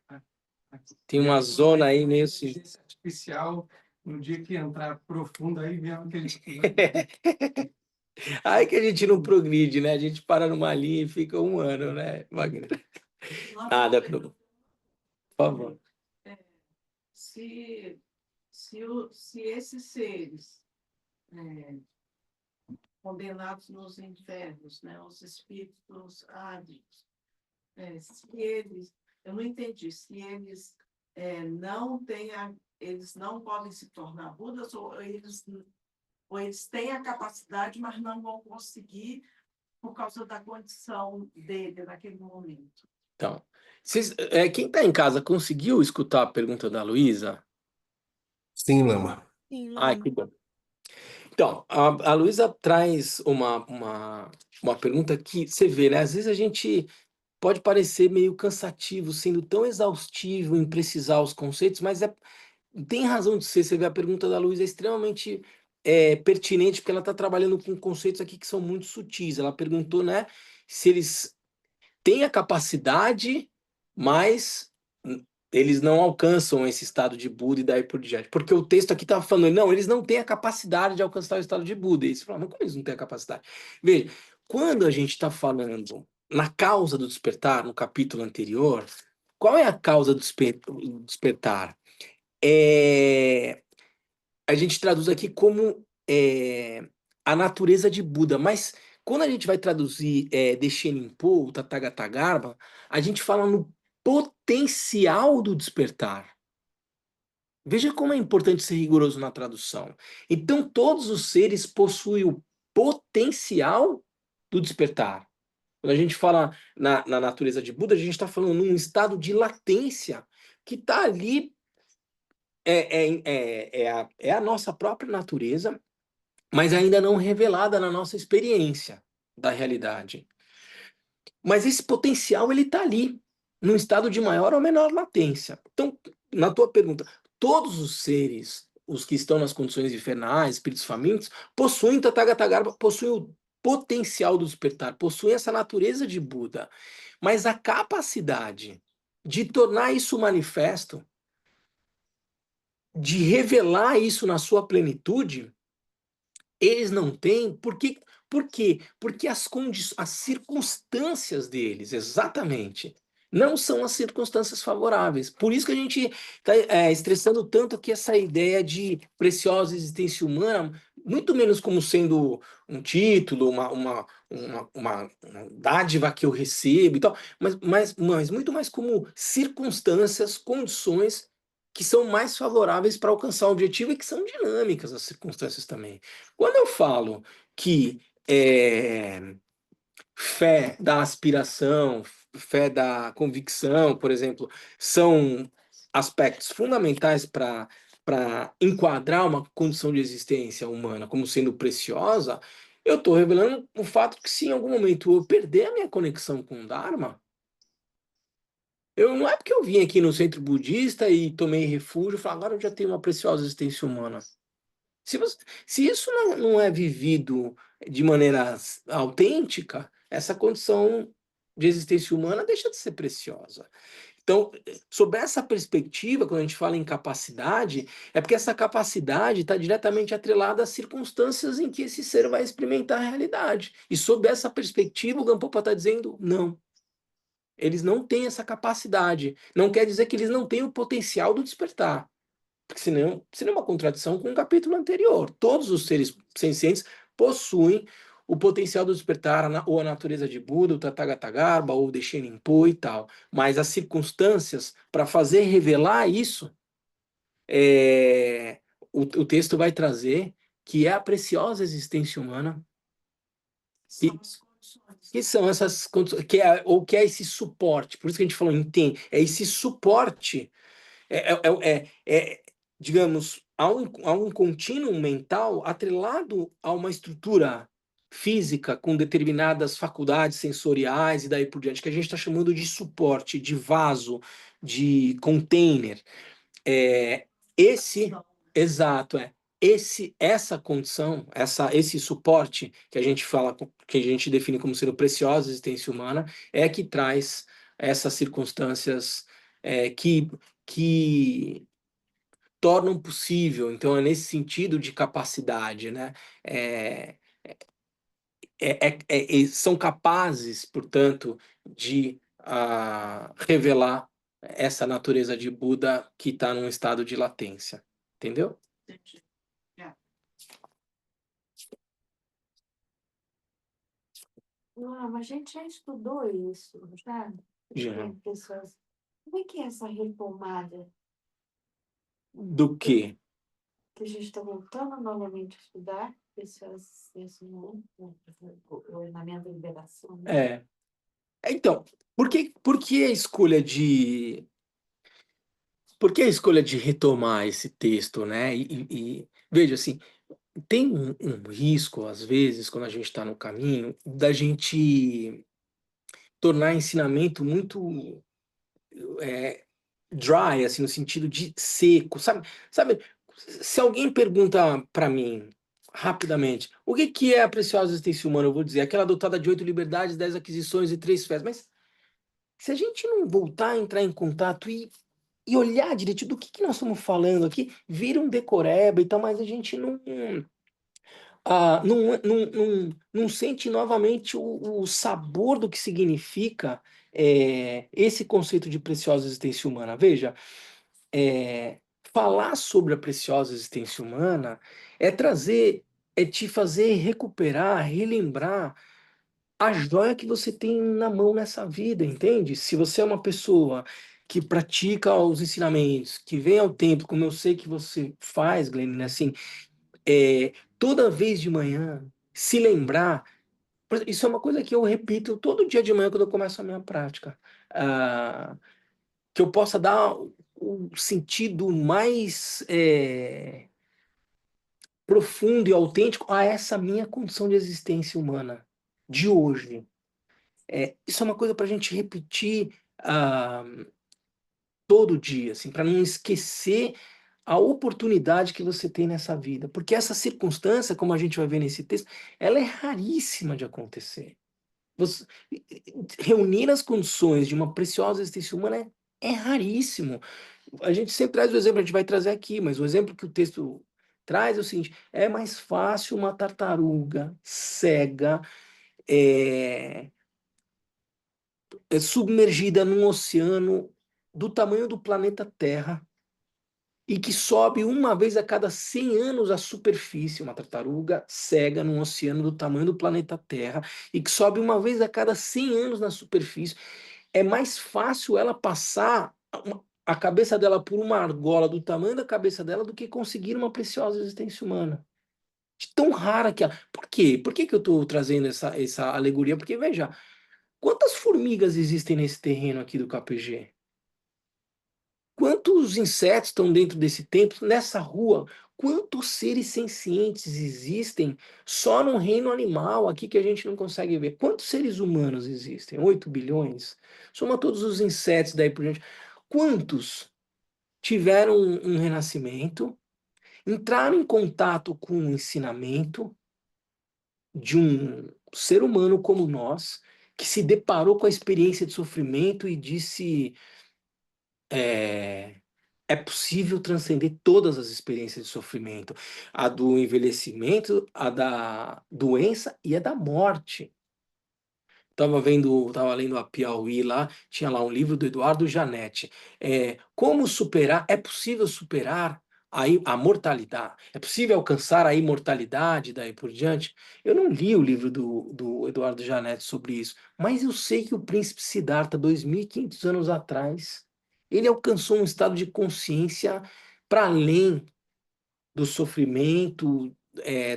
Speaker 1: Tem uma zona aí meio
Speaker 3: inteligência artificial, no dia que entrar profundo, aí vem aquele.
Speaker 1: Aí que a gente não progride, né? A gente para numa linha e fica um ano, né, Wagner? Nada, por favor.
Speaker 4: Se, se esses seres condenados nos infernos, né, os espíritos ávidos, se eles, eu não entendi, se eles não têm eles não podem se tornar Budas ou eles têm a capacidade, mas não vão conseguir por causa da condição dele naquele momento.
Speaker 1: Então, quem está em casa conseguiu escutar a pergunta da Luísa?
Speaker 2: Sim, Lama.
Speaker 5: Sim,
Speaker 1: Ai,
Speaker 5: Lama.
Speaker 1: que bom. Então, a Luísa traz uma pergunta que você vê, né? Às vezes a gente pode parecer meio cansativo, sendo tão exaustivo em precisar os conceitos, mas tem razão de ser. Você vê, a pergunta da Luísa é extremamente pertinente, porque ela está trabalhando com conceitos aqui que são muito sutis. Ela perguntou, né, se eles têm a capacidade, mas eles não alcançam esse estado de Buda e daí por diante. Porque o texto aqui estava falando, não, eles não têm a capacidade de alcançar o estado de Buda. E você fala, mas como eles não têm a capacidade? Veja, quando a gente está falando na causa do despertar, no capítulo anterior, qual é a causa do despertar? A gente traduz aqui como a natureza de Buda, mas quando a gente vai traduzir Deshenpo, o Tathagata, a gente fala no potencial do despertar. Veja como é importante ser rigoroso na tradução. Então, todos os seres possuem o potencial do despertar. Quando a gente fala na natureza de Buda, a gente está falando num estado de latência que está ali, é a nossa própria natureza, mas ainda não revelada na nossa experiência da realidade. Mas esse potencial, ele está ali, num estado de maior ou menor latência. Então, na tua pergunta, todos os seres, os que estão nas condições infernais, espíritos famintos, possuem Tathagata, possuem o potencial do despertar, possuem essa natureza de Buda. Mas a capacidade de tornar isso manifesto, de revelar isso na sua plenitude, eles não têm. Por quê? Porque as circunstâncias deles, exatamente, não são as circunstâncias favoráveis. Por isso que a gente está estressando tanto aqui essa ideia de preciosa existência humana, muito menos como sendo um título, uma dádiva que eu recebo e tal, mas muito mais como circunstâncias, condições que são mais favoráveis para alcançar o objetivo e que são dinâmicas as circunstâncias também. Quando eu falo que fé da aspiração, fé da convicção, por exemplo, são aspectos fundamentais para enquadrar uma condição de existência humana como sendo preciosa, eu estou revelando o fato que se em algum momento eu perder a minha conexão com o Dharma, não é porque eu vim aqui no centro budista e tomei refúgio e falei, agora eu já tenho uma preciosa existência humana. Se isso não é vivido de maneira autêntica, essa condição de existência humana deixa de ser preciosa. Então, sob essa perspectiva, quando a gente fala em capacidade, é porque essa capacidade está diretamente atrelada às circunstâncias em que esse ser vai experimentar a realidade. E sob essa perspectiva, o Gampopa está dizendo não. Eles não têm essa capacidade. Não quer dizer que eles não têm o potencial do despertar. Porque senão seria uma contradição com o capítulo anterior. Todos os seres sencientes possuem o potencial do despertar, ou a natureza de Buda, o Tathagata, ou o Deshenpo e tal. Mas as circunstâncias para fazer revelar isso, o texto vai trazer que é a preciosa existência humana. Que são essas condições, ou que é esse suporte. Por isso que a gente falou é esse suporte, digamos, há um contínuo mental atrelado a uma estrutura física com determinadas faculdades sensoriais e daí por diante, que a gente está chamando de suporte, de vaso, de container. Exato, essa condição, esse suporte que a gente fala, que a gente define como sendo preciosa existência humana, é que traz essas circunstâncias que tornam possível. Então, é nesse sentido de capacidade, né? É, são capazes, portanto, de revelar essa natureza de Buda que está num estado de latência. Entendeu?
Speaker 4: Entendi. É.
Speaker 5: Não, mas a gente já estudou isso, sabe?
Speaker 1: Já.
Speaker 5: Tem pessoas. Como é que é essa retomada
Speaker 1: Do que?
Speaker 5: que a gente está voltando novamente a estudar? Esse mundo, o ordenamento da liberação, né?
Speaker 1: Então, por que a escolha de por que a escolha de retomar esse texto, né? Veja assim, tem um risco às vezes quando a gente está no caminho da gente tornar ensinamento muito dry, assim, no sentido de seco, sabe? Se alguém pergunta para mim rapidamente, o que é a preciosa existência humana? Eu vou dizer, aquela dotada de 8 liberdades, 10 aquisições e 3 fés. Mas se a gente não voltar a entrar em contato e olhar direito do que nós estamos falando aqui, vira um decoreba e tal, mas a gente não sente novamente o sabor do que significa esse conceito de preciosa existência humana. Veja, falar sobre a preciosa existência humana é te fazer recuperar, relembrar a joia que você tem na mão nessa vida, entende? Se você é uma pessoa que pratica os ensinamentos, que vem ao templo, como eu sei que você faz, Glenn, né, assim, toda vez de manhã, se lembrar, isso é uma coisa que eu repito todo dia de manhã quando eu começo a minha prática, que eu possa dar o sentido mais profundo e autêntico a essa minha condição de existência humana de hoje. Isso é uma coisa para a gente repetir todo dia, assim, para não esquecer a oportunidade que você tem nessa vida. Porque essa circunstância, como a gente vai ver nesse texto, ela é raríssima de acontecer. Você, reunir as condições de uma preciosa existência humana é raríssimo. A gente sempre traz o exemplo, a gente vai trazer aqui, mas o exemplo que o texto traz é o seguinte: é mais fácil uma tartaruga cega submergida num oceano do tamanho do planeta Terra e que sobe uma vez a cada 100 anos à superfície, uma tartaruga cega num oceano do tamanho do planeta Terra e que sobe uma vez a cada 100 anos na superfície, é mais fácil ela passar a cabeça dela por uma argola do tamanho da cabeça dela do que conseguir uma preciosa existência humana. De tão rara que ela. Por quê? Por que que eu estou trazendo essa alegoria? Porque, veja, quantas formigas existem nesse terreno aqui do KPG? Quantos insetos estão dentro desse templo, nessa rua? Quantos seres sencientes existem só no reino animal aqui que a gente não consegue ver? Quantos seres humanos existem? 8 bilhões? Soma todos os insetos daí por diante. Quantos tiveram um renascimento, entraram em contato com o ensinamento de um ser humano como nós, que se deparou com a experiência de sofrimento e disse: é possível transcender todas as experiências de sofrimento, a do envelhecimento, a da doença e a da morte. Tava lendo a Piauí lá, tinha lá um livro do Eduardo Janetti. Como superar, é possível superar a mortalidade, é possível alcançar a imortalidade, daí por diante. Eu não li o livro do Eduardo Janetti sobre isso, mas eu sei que o príncipe Siddhartha, 2.500 anos atrás, ele alcançou um estado de consciência para além do sofrimento,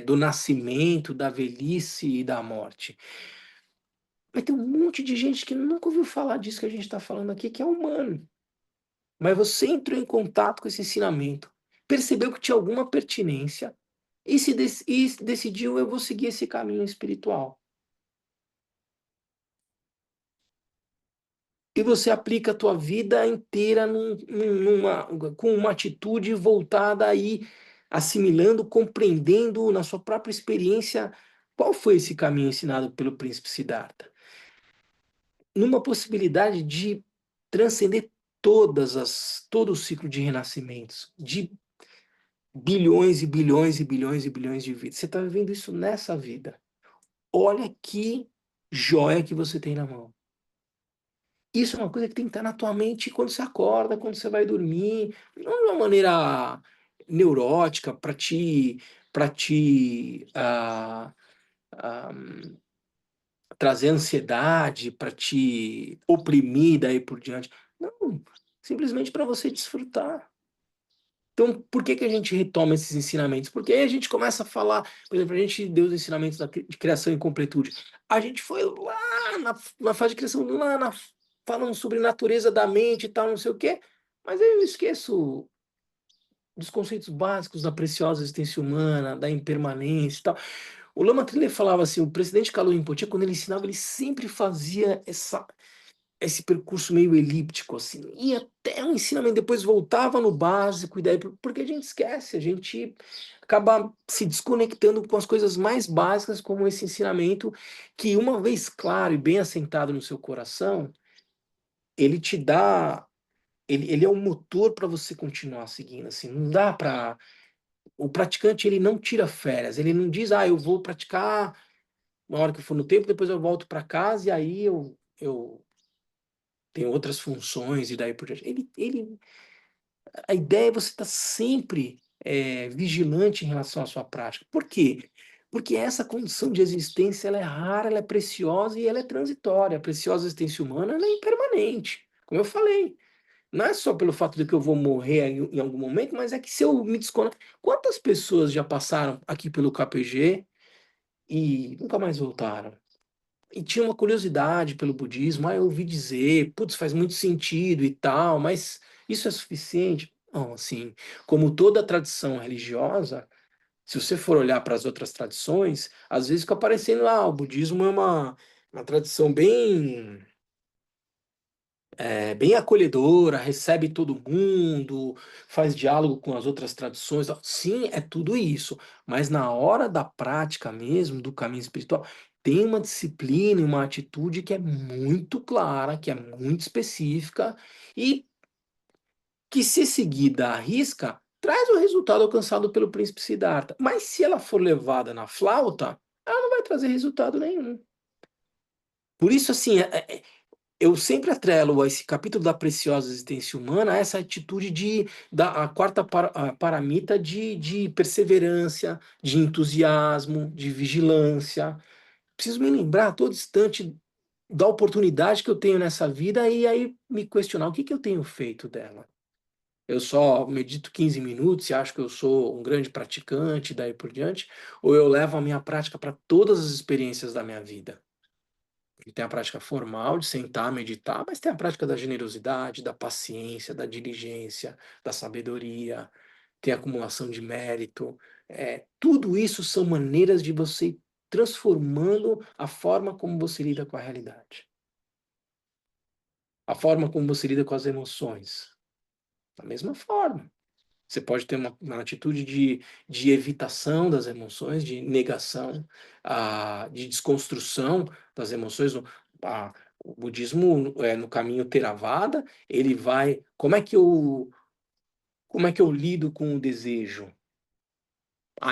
Speaker 1: do nascimento, da velhice e da morte. Vai ter um monte de gente que nunca ouviu falar disso que a gente está falando aqui, que é humano. Mas você entrou em contato com esse ensinamento, percebeu que tinha alguma pertinência e decidiu: eu vou seguir esse caminho espiritual. E você aplica a tua vida inteira com uma atitude voltada aí, assimilando, compreendendo na sua própria experiência qual foi esse caminho ensinado pelo príncipe Siddhartha. Numa possibilidade de transcender todo o ciclo de renascimentos, de bilhões e bilhões e bilhões e bilhões de vidas. Você está vivendo isso nessa vida. Olha que joia que você tem na mão. Isso é uma coisa que tem que estar na tua mente quando você acorda, quando você vai dormir, não de uma maneira neurótica para te trazer ansiedade, para te oprimir daí por diante. Não, simplesmente para você desfrutar. Então, por que que a gente retoma esses ensinamentos? Porque aí a gente começa a falar, por exemplo, a gente deu os ensinamentos de criação e completude. A gente foi lá na fase de criação, falando sobre natureza da mente e tal, não sei o quê, mas aí eu esqueço dos conceitos básicos da preciosa existência humana, da impermanência e tal. O Lama Trilé falava assim, o presidente Kalo Rinpoche, quando ele ensinava, ele sempre fazia esse percurso meio elíptico, assim, ia até um ensinamento, depois voltava no básico, e daí, porque a gente esquece, a gente acaba se desconectando com as coisas mais básicas, como esse ensinamento, que uma vez claro e bem assentado no seu coração, ele te dá, ele é um motor para você continuar seguindo, assim, não dá para... O praticante, ele não tira férias, ele não diz, eu vou praticar na hora que eu for no tempo, depois eu volto para casa, e aí eu tem outras funções e daí por diante. A ideia é você estar sempre vigilante em relação à sua prática. Por quê? Porque essa condição de existência ela é rara, ela é preciosa e ela é transitória. A preciosa existência humana ela é impermanente, como eu falei. Não é só pelo fato de que eu vou morrer em algum momento, mas é que se eu me desconectar... Quantas pessoas já passaram aqui pelo KPG e nunca mais voltaram? E tinha uma curiosidade pelo budismo, eu ouvi dizer, putz, faz muito sentido e tal, mas isso é suficiente? Não, assim, como toda tradição religiosa, se você for olhar para as outras tradições, às vezes fica parecendo, o budismo é uma tradição bem acolhedora, recebe todo mundo, faz diálogo com as outras tradições. Sim, é tudo isso, mas na hora da prática mesmo, do caminho espiritual, tem uma disciplina e uma atitude que é muito clara, que é muito específica e que, se seguida à risca, traz o resultado alcançado pelo príncipe Siddhartha. Mas se ela for levada na flauta, ela não vai trazer resultado nenhum. Por isso, assim, eu sempre atrelo a esse capítulo da preciosa existência humana a essa atitude a quarta paramita de perseverança, de entusiasmo, de vigilância. Preciso me lembrar a todo instante da oportunidade que eu tenho nessa vida e aí me questionar o que que eu tenho feito dela. Eu só medito 15 minutos e acho que eu sou um grande praticante, daí por diante, ou eu levo a minha prática para todas as experiências da minha vida. E tem a prática formal de sentar, meditar, mas tem a prática da generosidade, da paciência, da diligência, da sabedoria, tem a acumulação de mérito. Tudo isso são maneiras de você ir transformando a forma como você lida com a realidade. A forma como você lida com as emoções. Da mesma forma. Você pode ter uma atitude de evitação das emoções, de negação, de desconstrução das emoções. O budismo, no caminho Theravada, ele vai... Como é que eu lido com o desejo?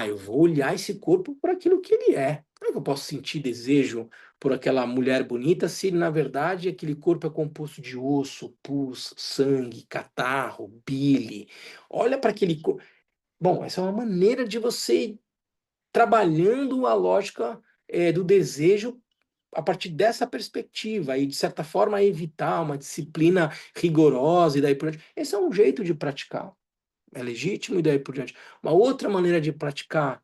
Speaker 1: Eu vou olhar esse corpo por aquilo que ele é. Como é que eu posso sentir desejo por aquela mulher bonita se, na verdade, aquele corpo é composto de osso, pus, sangue, catarro, bile? Olha para aquele corpo. Bom, essa é uma maneira de você ir trabalhando a lógica do desejo a partir dessa perspectiva e, de certa forma, evitar uma disciplina rigorosa e daí por diante. Esse é um jeito de praticar. É legítimo e daí por diante. Uma outra maneira de praticar,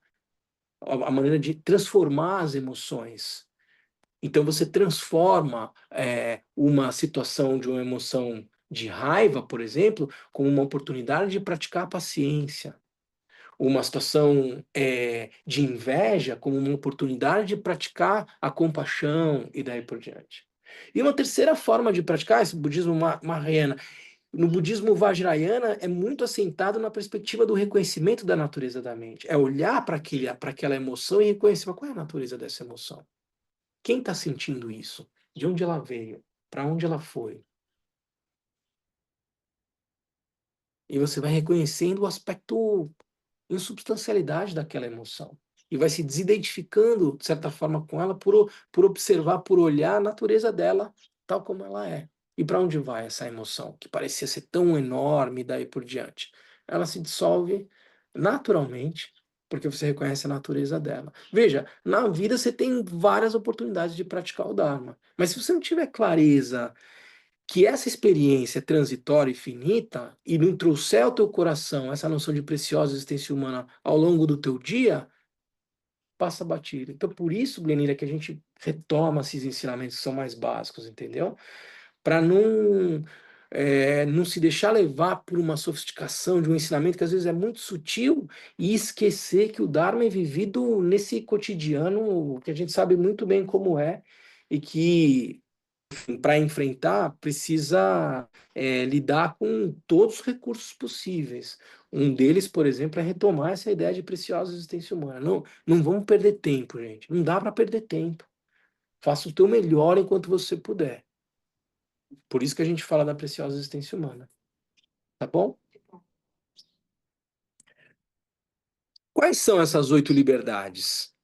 Speaker 1: a maneira de transformar as emoções. Então, você transforma uma situação de uma emoção de raiva, por exemplo, como uma oportunidade de praticar a paciência, uma situação de inveja como uma oportunidade de praticar a compaixão e daí por diante. E uma terceira forma de praticar esse budismo Mahayana, no budismo Vajrayana, é muito assentado na perspectiva do reconhecimento da natureza da mente. É olhar para aquela emoção e reconhecer qual é a natureza dessa emoção. Quem está sentindo isso? De onde ela veio? Para onde ela foi? E você vai reconhecendo o aspecto insubstancialidade daquela emoção. E vai se desidentificando, de certa forma, com ela por observar, por olhar a natureza dela tal como ela é. E para onde vai essa emoção, que parecia ser tão enorme, e daí por diante? Ela se dissolve naturalmente, porque você reconhece a natureza dela. Veja, na vida você tem várias oportunidades de praticar o Dharma, mas se você não tiver clareza que essa experiência é transitória e finita e não trouxer ao teu coração essa noção de preciosa existência humana ao longo do teu dia, passa batido. Então, por isso, Glenira, que a gente retoma esses ensinamentos que são mais básicos, entendeu? Para não se deixar levar por uma sofisticação de um ensinamento que às vezes é muito sutil e esquecer que o Dharma é vivido nesse cotidiano que a gente sabe muito bem como é e que para enfrentar, precisa lidar com todos os recursos possíveis. Um deles, por exemplo, é retomar essa ideia de preciosa existência humana. Não, não vamos perder tempo, gente. Não dá para perder tempo. Faça o teu melhor enquanto você puder. Por isso que a gente fala da preciosa existência humana. Tá bom? Quais são essas 8 liberdades?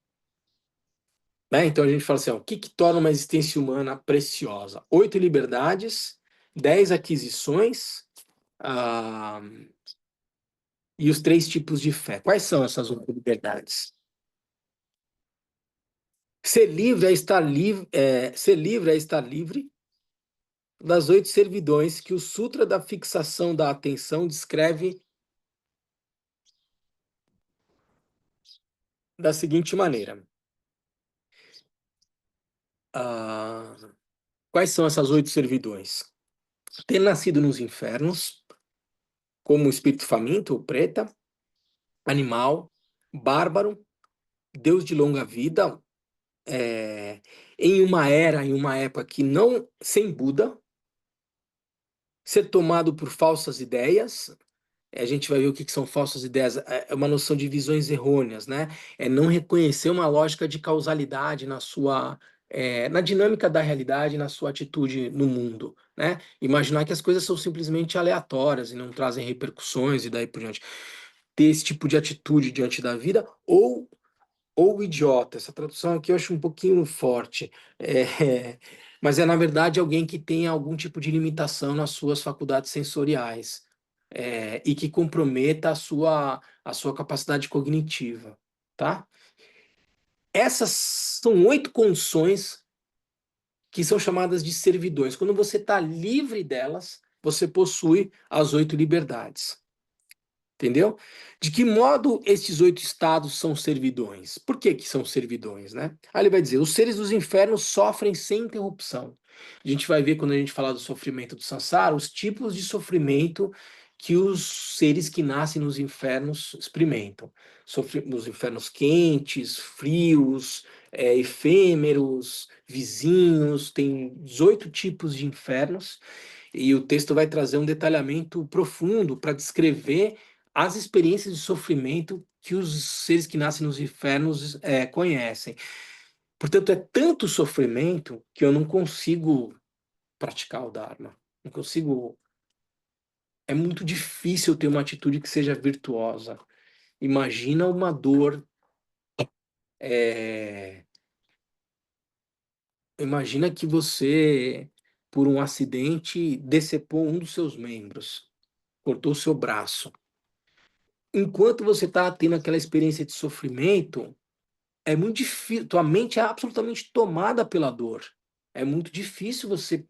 Speaker 1: Né? Então a gente fala assim, ó, o que torna uma existência humana preciosa? 8 liberdades, 10 aquisições, ah, e os 3 tipos de fé. Quais são essas 8 liberdades? Ser livre é estar livre, das 8 servidões que o Sutra da Fixação da Atenção descreve da seguinte maneira. Ah, quais são essas 8 servidões? Ter nascido nos infernos, como espírito faminto ou preta, animal, bárbaro, Deus de longa vida, em uma época que não, sem Buda, ser tomado por falsas ideias. A gente vai ver o que são falsas ideias. É uma noção de visões errôneas, né? É não reconhecer uma lógica de causalidade na dinâmica da realidade, na sua atitude no mundo, né? Imaginar que as coisas são simplesmente aleatórias e não trazem repercussões e daí por diante. Ter esse tipo de atitude diante da vida ou idiota. Essa tradução aqui eu acho um pouquinho forte. Mas na verdade alguém que tem algum tipo de limitação nas suas faculdades sensoriais, e que comprometa a sua capacidade cognitiva, tá? Essas são 8 condições que são chamadas de servidões. Quando você está livre delas, você possui as 8 liberdades. Entendeu? De que modo estes 8 estados são servidões? Por que que são servidões, né? Aí ele vai dizer, os seres dos infernos sofrem sem interrupção. A gente vai ver, quando a gente falar do sofrimento do samsara, os tipos de sofrimento que os seres que nascem nos infernos experimentam. Nos infernos quentes, frios, efêmeros, vizinhos, tem 18 tipos de infernos, e o texto vai trazer um detalhamento profundo para descrever as experiências de sofrimento que os seres que nascem nos infernos conhecem. Portanto, é tanto sofrimento que eu não consigo praticar o Dharma. Não consigo. É muito difícil ter uma atitude que seja virtuosa. Imagina uma dor. Imagina que você, por um acidente, decepou um dos seus membros, cortou o seu braço. Enquanto você está tendo aquela experiência de sofrimento, é muito difícil, tua mente é absolutamente tomada pela dor. É muito difícil você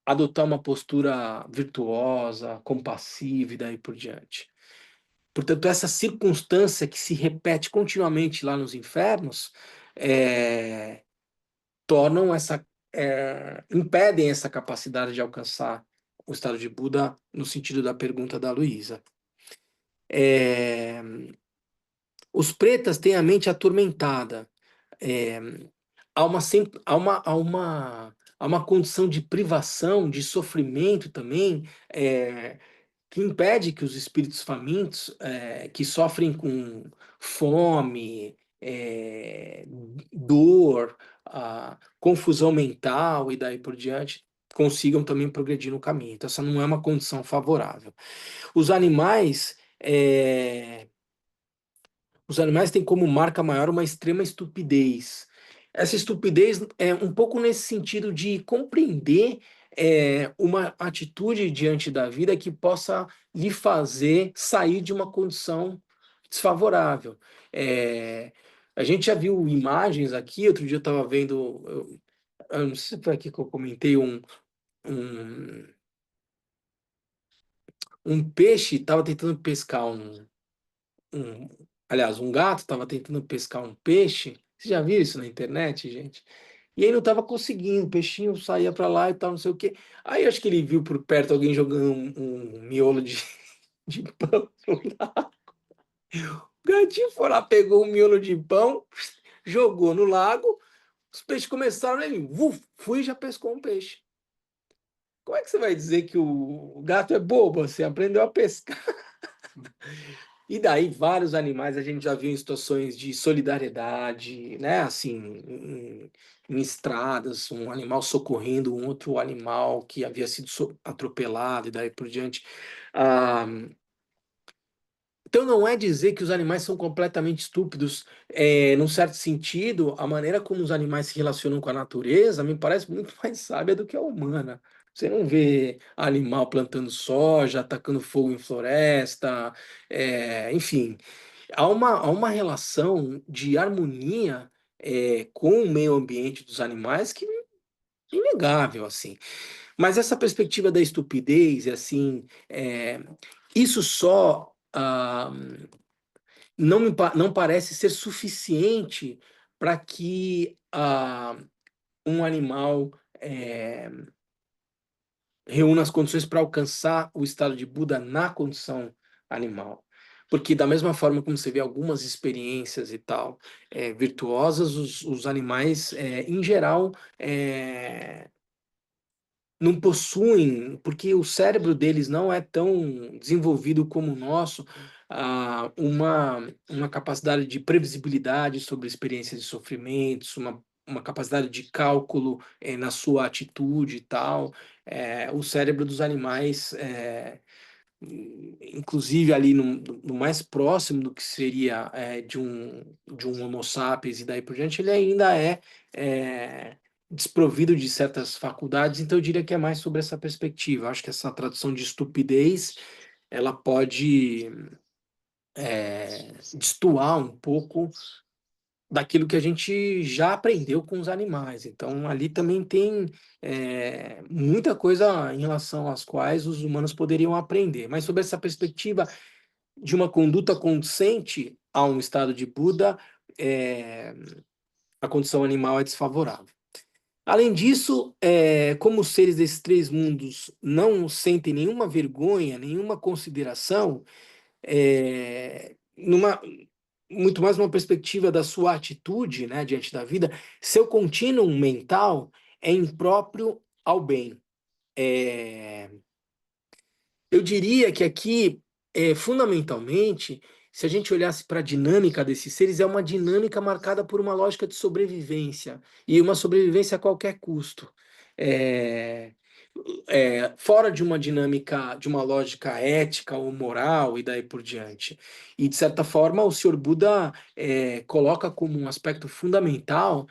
Speaker 1: adotar uma postura virtuosa, compassiva e daí por diante. Portanto, essa circunstância que se repete continuamente lá nos infernos tornam impedem essa capacidade de alcançar o estado de Buda no sentido da pergunta da Luísa. Os pretas têm a mente atormentada. É, há uma condição de privação, de sofrimento também, que impede que os espíritos famintos, que sofrem com fome, dor, confusão mental e daí por diante, consigam também progredir no caminho. Então, essa não é uma condição favorável. Os animais, os animais têm como marca maior uma extrema estupidez. Essa estupidez é um pouco nesse sentido de compreender uma atitude diante da vida que possa lhe fazer sair de uma condição desfavorável. É, a gente já viu imagens aqui, outro dia eu estava vendo, eu não sei se foi aqui que eu comentei, um, um peixe estava tentando pescar um, aliás, um gato estava tentando pescar um peixe. Você já viu isso na internet, gente? E aí não estava conseguindo, o peixinho saía para lá e tal, não sei o quê. Aí acho que ele viu por perto alguém jogando um miolo de pão pro lago. O gatinho foi lá, pegou um miolo de pão, jogou no lago, os peixes começaram, ele fui e já pescou um peixe. Como é que você vai dizer que o gato é bobo? Você aprendeu a pescar. E daí vários animais a gente já viu em situações de solidariedade, né? Assim, em estradas, um animal socorrendo um outro animal que havia sido atropelado e daí por diante. Ah, então não é dizer que os animais são completamente estúpidos, num certo sentido, a maneira como os animais se relacionam com a natureza me parece muito mais sábia do que a humana. Você não vê animal plantando soja, atacando fogo em floresta, enfim, há uma relação de harmonia com o meio ambiente dos animais que é inegável, assim. Mas essa perspectiva da estupidez, assim, isso só não parece ser suficiente para que um animal reúna as condições para alcançar o estado de Buda na condição animal. Porque da mesma forma como você vê algumas experiências e tal, virtuosas, os animais, em geral, não possuem, porque o cérebro deles não é tão desenvolvido como o nosso, uma capacidade de previsibilidade sobre experiências de sofrimentos, uma capacidade de cálculo na sua atitude e tal. O cérebro dos animais, inclusive ali no mais próximo do que seria de um Homo sapiens e daí por diante, ele ainda é desprovido de certas faculdades, então eu diria que é mais sobre essa perspectiva. Eu acho que essa tradução de estupidez, ela pode destoar um pouco daquilo que a gente já aprendeu com os animais. Então, ali também tem muita coisa em relação às quais os humanos poderiam aprender. Mas sobre essa perspectiva de uma conduta consciente a um estado de Buda, a condição animal é desfavorável. Além disso, como os seres desses três mundos não sentem nenhuma vergonha, nenhuma consideração, muito mais uma perspectiva da sua atitude, né, diante da vida, seu contínuo mental é impróprio ao bem. Eu diria que aqui, fundamentalmente, se a gente olhasse para a dinâmica desses seres, é uma dinâmica marcada por uma lógica de sobrevivência, e uma sobrevivência a qualquer custo. É, fora de uma dinâmica, de uma lógica ética ou moral e daí por diante. E, de certa forma, o Sr. Buda coloca como um aspecto fundamental,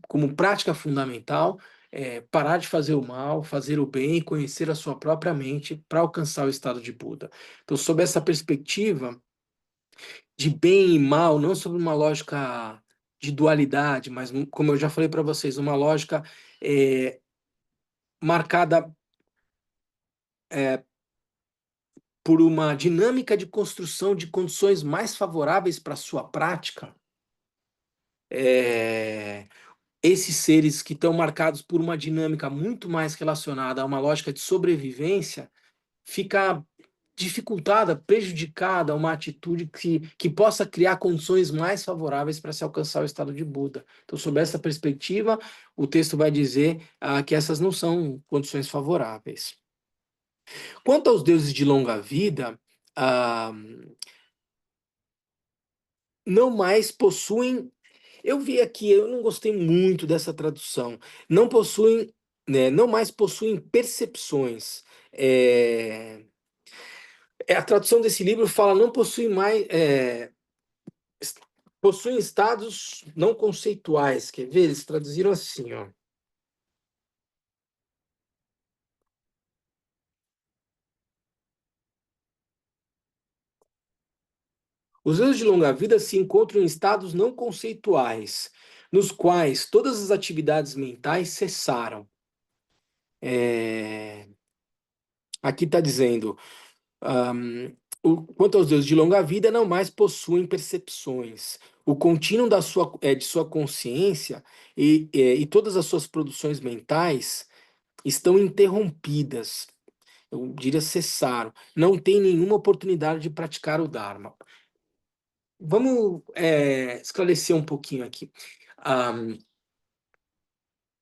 Speaker 1: como prática fundamental, parar de fazer o mal, fazer o bem e conhecer a sua própria mente para alcançar o estado de Buda. Então, sob essa perspectiva de bem e mal, não sobre uma lógica de dualidade, mas, como eu já falei para vocês, uma lógica marcada por uma dinâmica de construção de condições mais favoráveis para a sua prática, esses seres que estão marcados por uma dinâmica muito mais relacionada a uma lógica de sobrevivência, fica dificultada, prejudicada uma atitude que possa criar condições mais favoráveis para se alcançar o estado de Buda. Então, sob essa perspectiva, o texto vai dizer que essas não são condições favoráveis. Quanto aos deuses de longa vida, não mais possuem. Eu vi aqui, eu não gostei muito dessa tradução. Não possuem né, não mais possuem percepções. A tradução desse livro fala não possuem mais, possuem estados não conceituais. Quer ver? Eles traduziram assim, ó. Os anos de longa vida se encontram em estados não conceituais, nos quais todas as atividades mentais cessaram. Aqui está dizendo, quanto aos deuses de longa vida, não mais possuem percepções. O contínuo de sua consciência e todas as suas produções mentais estão interrompidas. Eu diria cessaram. Não tem nenhuma oportunidade de praticar o Dharma. Vamos esclarecer um pouquinho aqui.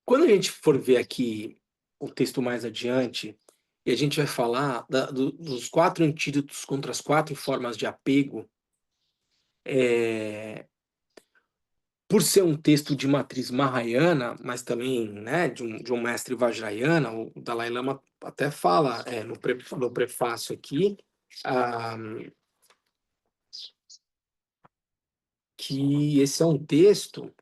Speaker 1: Quando a gente for ver aqui o texto mais adiante, e a gente vai falar dos 4 antídotos contra as 4 formas de apego, por ser um texto de matriz Mahayana, mas também, né, de um mestre Vajrayana, o Dalai Lama até fala no prefácio aqui, ah, que esse é um texto.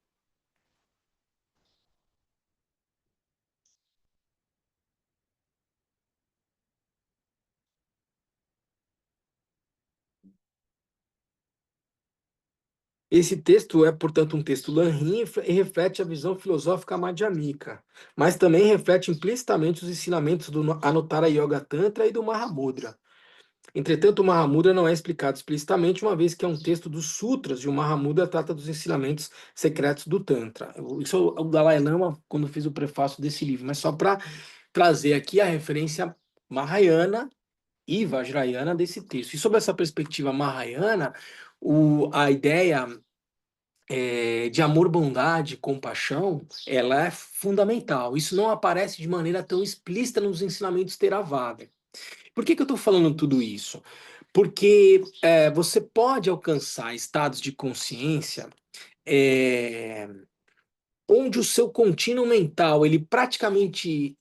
Speaker 1: Esse texto é, portanto, um texto Lanhin e reflete a visão filosófica madhyamika, mas também reflete implicitamente os ensinamentos do Anuttara Yoga Tantra e do Mahamudra. Entretanto, o Mahamudra não é explicado explicitamente, uma vez que é um texto dos Sutras, e o Mahamudra trata dos ensinamentos secretos do Tantra. Isso é o Dalai Lama, quando fez o prefácio desse livro, mas só para trazer aqui a referência Mahayana e Vajrayana desse texto. E sobre essa perspectiva Mahayana, a ideia de amor, bondade, compaixão, ela é fundamental. Isso não aparece de maneira tão explícita nos ensinamentos Theravada. Por que eu estou falando tudo isso? Porque você pode alcançar estados de consciência onde o seu contínuo mental ele praticamente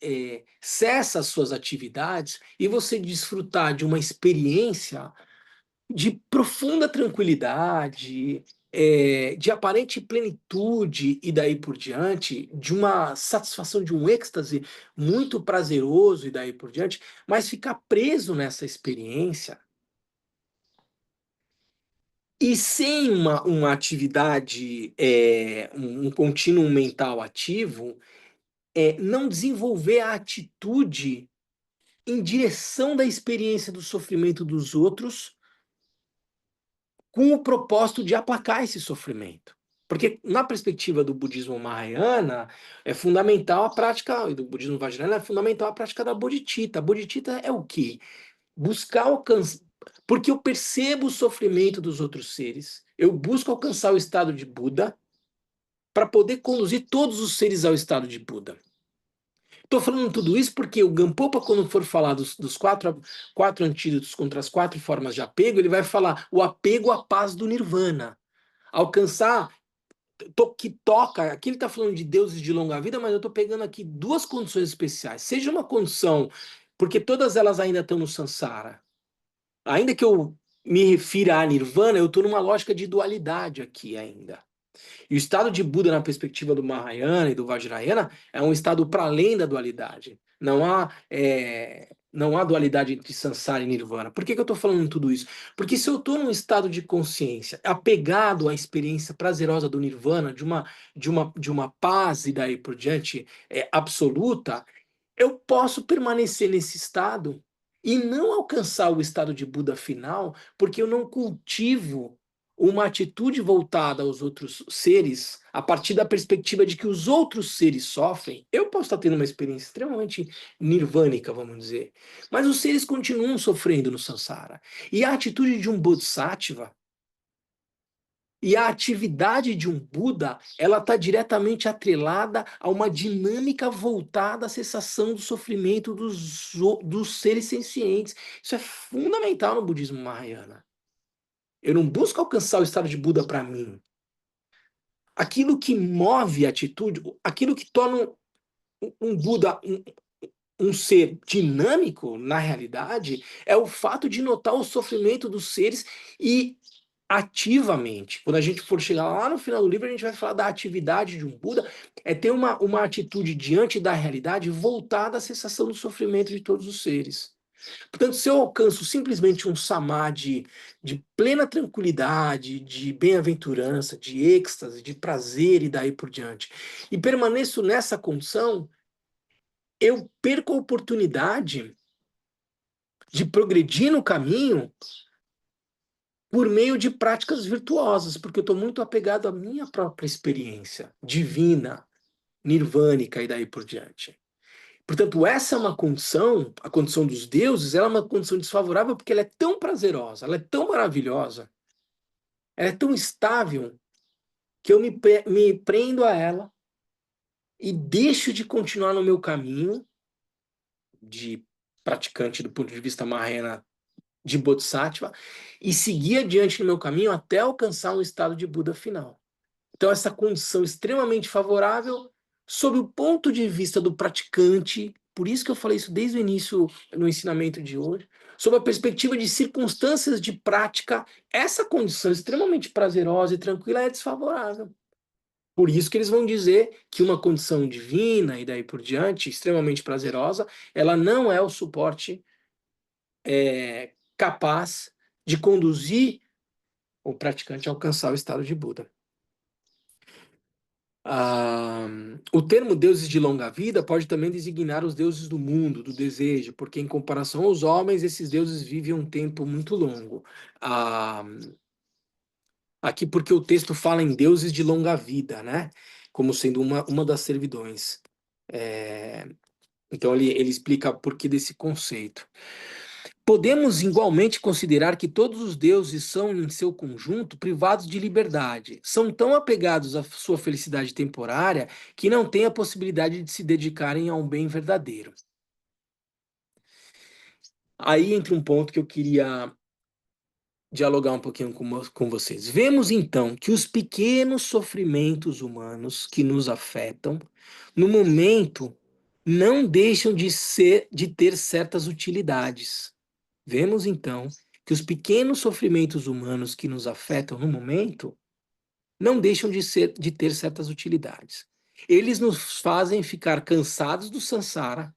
Speaker 1: cessa as suas atividades e você desfrutar de uma experiência de profunda tranquilidade, de aparente plenitude e daí por diante, de uma satisfação, de um êxtase muito prazeroso e daí por diante, mas ficar preso nessa experiência e sem uma atividade, um contínuo mental ativo, não desenvolver a atitude em direção da experiência do sofrimento dos outros com o propósito de aplacar esse sofrimento. Porque, na perspectiva do budismo Mahayana, é fundamental a prática, e do budismo Vajrayana, é fundamental a prática da bodhicitta. A bodhicitta é o quê? Buscar alcançar. Porque eu percebo o sofrimento dos outros seres, eu busco alcançar o estado de Buda para poder conduzir todos os seres ao estado de Buda. Estou falando tudo isso porque o Gampopa, quando for falar dos quatro antídotos contra as 4 formas de apego, ele vai falar o apego à paz do nirvana. Alcançar, que toca, aqui ele está falando de deuses de longa vida, mas eu estou pegando aqui 2 condições especiais. Seja uma condição, porque todas elas ainda estão no samsara. Ainda que eu me refira a nirvana, eu estou numa lógica de dualidade aqui ainda. E o estado de Buda, na perspectiva do Mahayana e do Vajrayana, é um estado para além da dualidade. Não há dualidade entre Sansara e Nirvana. Por que eu estou falando tudo isso? Porque se eu estou num estado de consciência apegado à experiência prazerosa do Nirvana, de uma paz e daí por diante absoluta, eu posso permanecer nesse estado e não alcançar o estado de Buda final, porque eu não cultivo uma atitude voltada aos outros seres a partir da perspectiva de que os outros seres sofrem. Eu posso estar tendo uma experiência extremamente nirvânica, vamos dizer, mas os seres continuam sofrendo no samsara. E a atitude de um bodhisattva e a atividade de um Buda, ela está diretamente atrelada a uma dinâmica voltada à cessação do sofrimento dos seres sencientes. Isso é fundamental no budismo Mahayana. Eu não busco alcançar o estado de Buda para mim. Aquilo que move a atitude, aquilo que torna um Buda, um ser dinâmico, na realidade, é o fato de notar o sofrimento dos seres e ativamente. Quando a gente for chegar lá no final do livro, a gente vai falar da atividade de um Buda, é ter uma atitude diante da realidade voltada à cessação do sofrimento de todos os seres. Portanto, se eu alcanço simplesmente um samadhi de plena tranquilidade, de bem-aventurança, de êxtase, de prazer e daí por diante, e permaneço nessa condição, eu perco a oportunidade de progredir no caminho por meio de práticas virtuosas, porque eu estou muito apegado à minha própria experiência divina, nirvânica e daí por diante. Portanto, essa é uma condição, a condição dos deuses, ela é uma condição desfavorável porque ela é tão prazerosa, ela é tão maravilhosa, ela é tão estável, que eu me prendo a ela e deixo de continuar no meu caminho de praticante do ponto de vista Mahayana de Bodhisattva e seguir adiante no meu caminho até alcançar um estado de Buda final. Então, essa condição extremamente favorável, sob o ponto de vista do praticante, por isso que eu falei isso desde o início no ensinamento de hoje, sob a perspectiva de circunstâncias de prática, essa condição extremamente prazerosa e tranquila é desfavorável. Por isso que eles vão dizer que uma condição divina e daí por diante, extremamente prazerosa, ela não é o suporte capaz de conduzir o praticante a alcançar o estado de Buda. O termo deuses de longa vida pode também designar os deuses do mundo, do desejo, porque em comparação aos homens, esses deuses vivem um tempo muito longo. Aqui porque o texto fala em deuses de longa vida, né? Como sendo uma das servidões. Então ele explica por que desse conceito. Podemos igualmente considerar que todos os deuses são, em seu conjunto, privados de liberdade. São tão apegados à sua felicidade temporária que não têm a possibilidade de se dedicarem a um bem verdadeiro. Aí entra um ponto que eu queria dialogar um pouquinho com vocês. Vemos então que os pequenos sofrimentos humanos que nos afetam, no momento, não deixam de ter certas utilidades. Vemos então que os pequenos sofrimentos humanos que nos afetam no momento não deixam de ter certas utilidades. Eles nos fazem ficar cansados do samsara,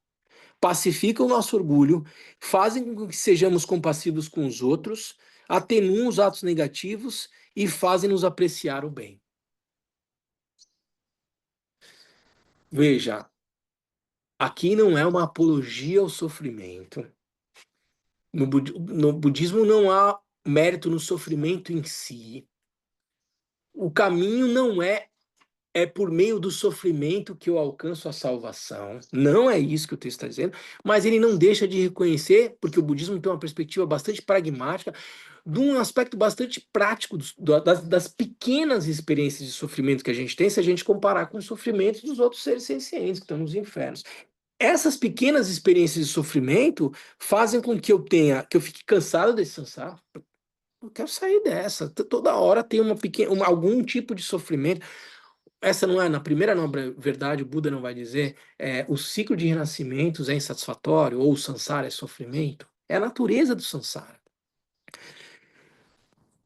Speaker 1: pacificam o nosso orgulho, fazem com que sejamos compassivos com os outros, atenuam os atos negativos e fazem-nos apreciar o bem. Veja, aqui não é uma apologia ao sofrimento. No budismo não há mérito no sofrimento em si. O caminho não é por meio do sofrimento que eu alcanço a salvação. Não é isso que o texto está dizendo, mas ele não deixa de reconhecer, porque o budismo tem uma perspectiva bastante pragmática, de um aspecto bastante prático das pequenas experiências de sofrimento que a gente tem, se a gente comparar com os sofrimentos dos outros seres sencientes que estão nos infernos. Essas pequenas experiências de sofrimento fazem com que eu fique cansado desse samsara. Eu quero sair dessa. Toda hora tem algum tipo de sofrimento. Essa não é, na primeira nobre verdade, o Buda não vai dizer o ciclo de renascimentos é insatisfatório, ou o samsara é sofrimento. É a natureza do samsara.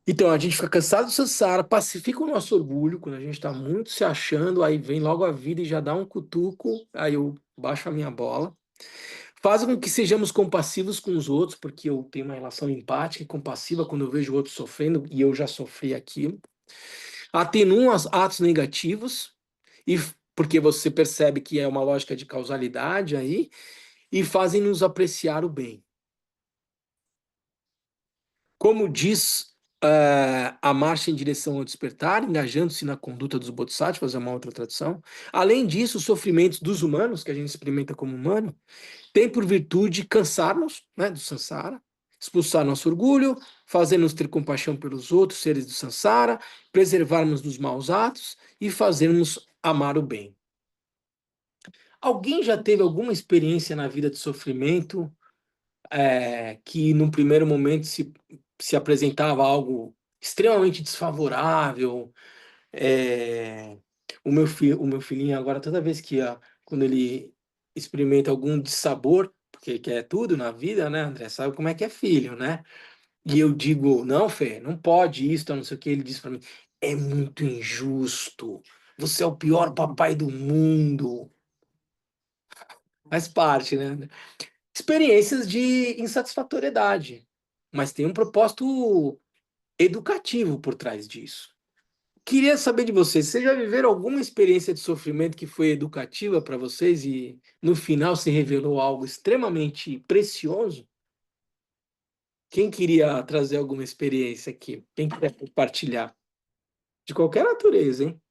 Speaker 1: Então, a gente fica cansado do samsara, pacifica o nosso orgulho, quando a gente está muito se achando, aí vem logo a vida e já dá um cutuco, aí eu baixo a minha bola. Faz com que sejamos compassivos com os outros, porque eu tenho uma relação empática e compassiva quando eu vejo o outro sofrendo, e eu já sofri aquilo. Atenuam os atos negativos, e porque você percebe que é uma lógica de causalidade aí, e fazem-nos apreciar o bem. Como diz a marcha em direção ao despertar, engajando-se na conduta dos bodhisattvas, é uma outra tradução. Além disso, os sofrimentos dos humanos, que a gente experimenta como humano, tem por virtude cansar-nos, né, do samsara, expulsar nosso orgulho, fazer-nos ter compaixão pelos outros seres do samsara, preservarmos dos maus atos e fazermos amar o bem. Alguém já teve alguma experiência na vida de sofrimento que, num primeiro momento, se apresentava algo extremamente desfavorável? O meu filhinho agora, toda vez que quando ele experimenta algum dissabor, porque quer tudo na vida, né, André? Sabe como é que é filho, né? E eu digo, não, Fê, não pode isso, não sei o que. Ele diz para mim, é muito injusto. Você é o pior papai do mundo. Faz parte, né? Experiências de insatisfatoriedade, mas tem um propósito educativo por trás disso. Queria saber de vocês, vocês já viveram alguma experiência de sofrimento que foi educativa para vocês e no final se revelou algo extremamente precioso? Quem queria trazer alguma experiência aqui? Quem quer compartilhar? De qualquer natureza, hein?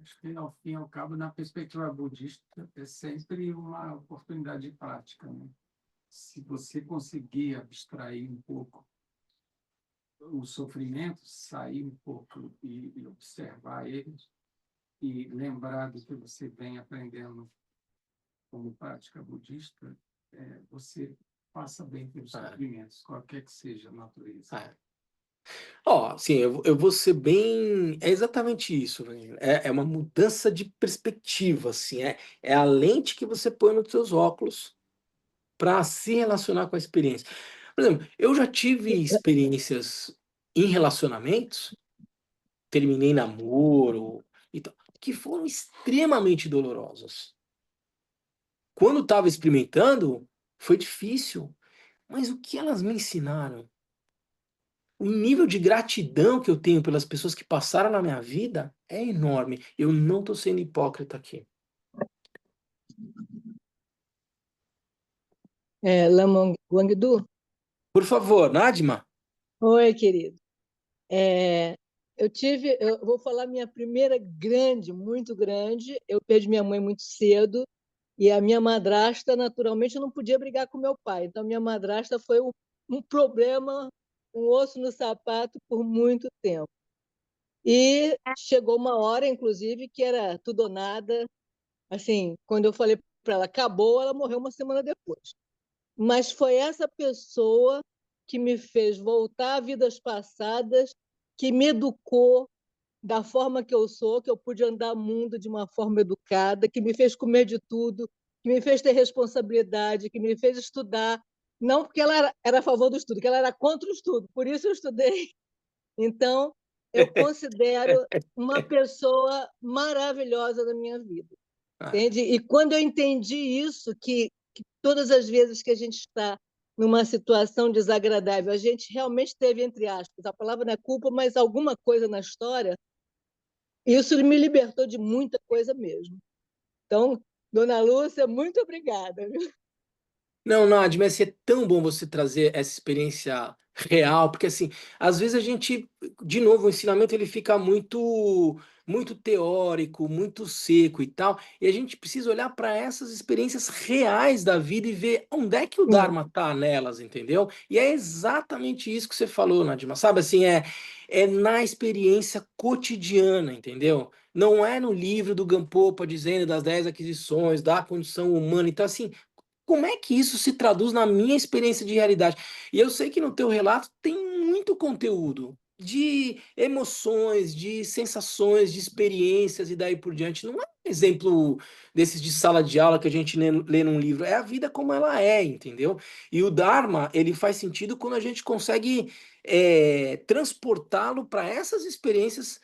Speaker 3: Acho que, ao fim e ao cabo, na perspectiva budista, é sempre uma oportunidade de prática, né? Se você conseguir abstrair um pouco o sofrimento, sair um pouco e observar ele, e lembrar do que você vem aprendendo como prática budista, você passa bem pelos sofrimentos, qualquer que seja a natureza.
Speaker 1: Ó, sim, eu vou ser bem. É exatamente isso, velho. É uma mudança de perspectiva, assim. É a lente que você põe nos seus óculos para se relacionar com a experiência. Por exemplo, eu já tive experiências em relacionamentos, terminei namoro e tal, que foram extremamente dolorosas. Quando estava experimentando, foi difícil, mas o que elas me ensinaram? O nível de gratidão que eu tenho pelas pessoas que passaram na minha vida é enorme. Eu não estou sendo hipócrita aqui.
Speaker 6: Wangdu?
Speaker 1: Por favor, Nadima.
Speaker 6: Oi, querido. É, eu vou falar minha primeira grande, muito grande. Eu perdi minha mãe muito cedo e a minha madrasta, naturalmente, não podia brigar com meu pai. Então, minha madrasta foi um problema, um osso no sapato por muito tempo. E chegou uma hora, inclusive, que era tudo ou nada. Assim, quando eu falei para ela, acabou, ela morreu uma semana depois. Mas foi essa pessoa que me fez voltar a vidas passadas, que me educou da forma que eu sou, que eu pude andar mundo de uma forma educada, que me fez comer de tudo, que me fez ter responsabilidade, que me fez estudar. Não porque ela era a favor do estudo, que ela era contra o estudo, por isso eu estudei. Então, eu considero uma pessoa maravilhosa na minha vida. Entende? E quando eu entendi isso, que todas as vezes que a gente está numa situação desagradável, a gente realmente teve, entre aspas, a palavra não é culpa, mas alguma coisa na história, isso me libertou de muita coisa mesmo. Então, dona Lúcia, muito obrigada.
Speaker 1: Não, Nath, mas é tão bom você trazer essa experiência real, porque assim, às vezes a gente, de novo, o ensinamento ele fica muito teórico, muito seco e tal, e a gente precisa olhar para essas experiências reais da vida e ver onde é que o Dharma tá nelas, entendeu? E é exatamente isso que você falou, Nadima, sabe assim, é na experiência cotidiana, entendeu? Não é no livro do Gampopa dizendo das 10 aquisições, da condição humana, então assim, como é que isso se traduz na minha experiência de realidade? E eu sei que no teu relato tem muito conteúdo de emoções, de sensações, de experiências e daí por diante. Não é um exemplo desses de sala de aula que a gente lê num livro, é a vida como ela é, entendeu? E o Dharma, ele faz sentido quando a gente consegue transportá-lo para essas experiências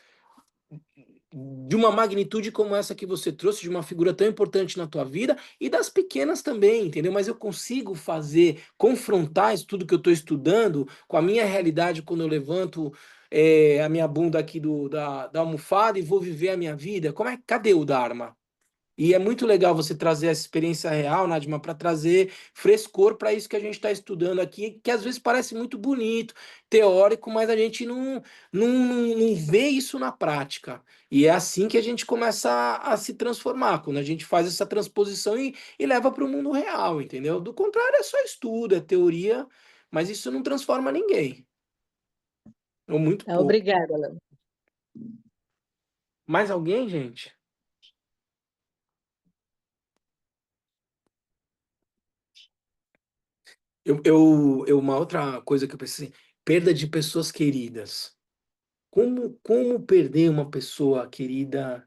Speaker 1: de uma magnitude como essa que você trouxe, de uma figura tão importante na tua vida e das pequenas também, entendeu? Mas eu consigo fazer, confrontar isso tudo que eu estou estudando com a minha realidade quando eu levanto a minha bunda aqui da almofada e vou viver a minha vida. Cadê o Dharma? E é muito legal você trazer essa experiência real, Nadima, para trazer frescor para isso que a gente está estudando aqui, que às vezes parece muito bonito, teórico, mas a gente não vê isso na prática. E é assim que a gente começa a se transformar, quando a gente faz essa transposição e leva para o mundo real, entendeu? Do contrário, é só estudo, é teoria, mas isso não transforma ninguém, ou muito pouco.
Speaker 6: Obrigada, Léo.
Speaker 1: Mais alguém, gente? Uma outra coisa que eu pensei, perda de pessoas queridas. Como perder uma pessoa querida,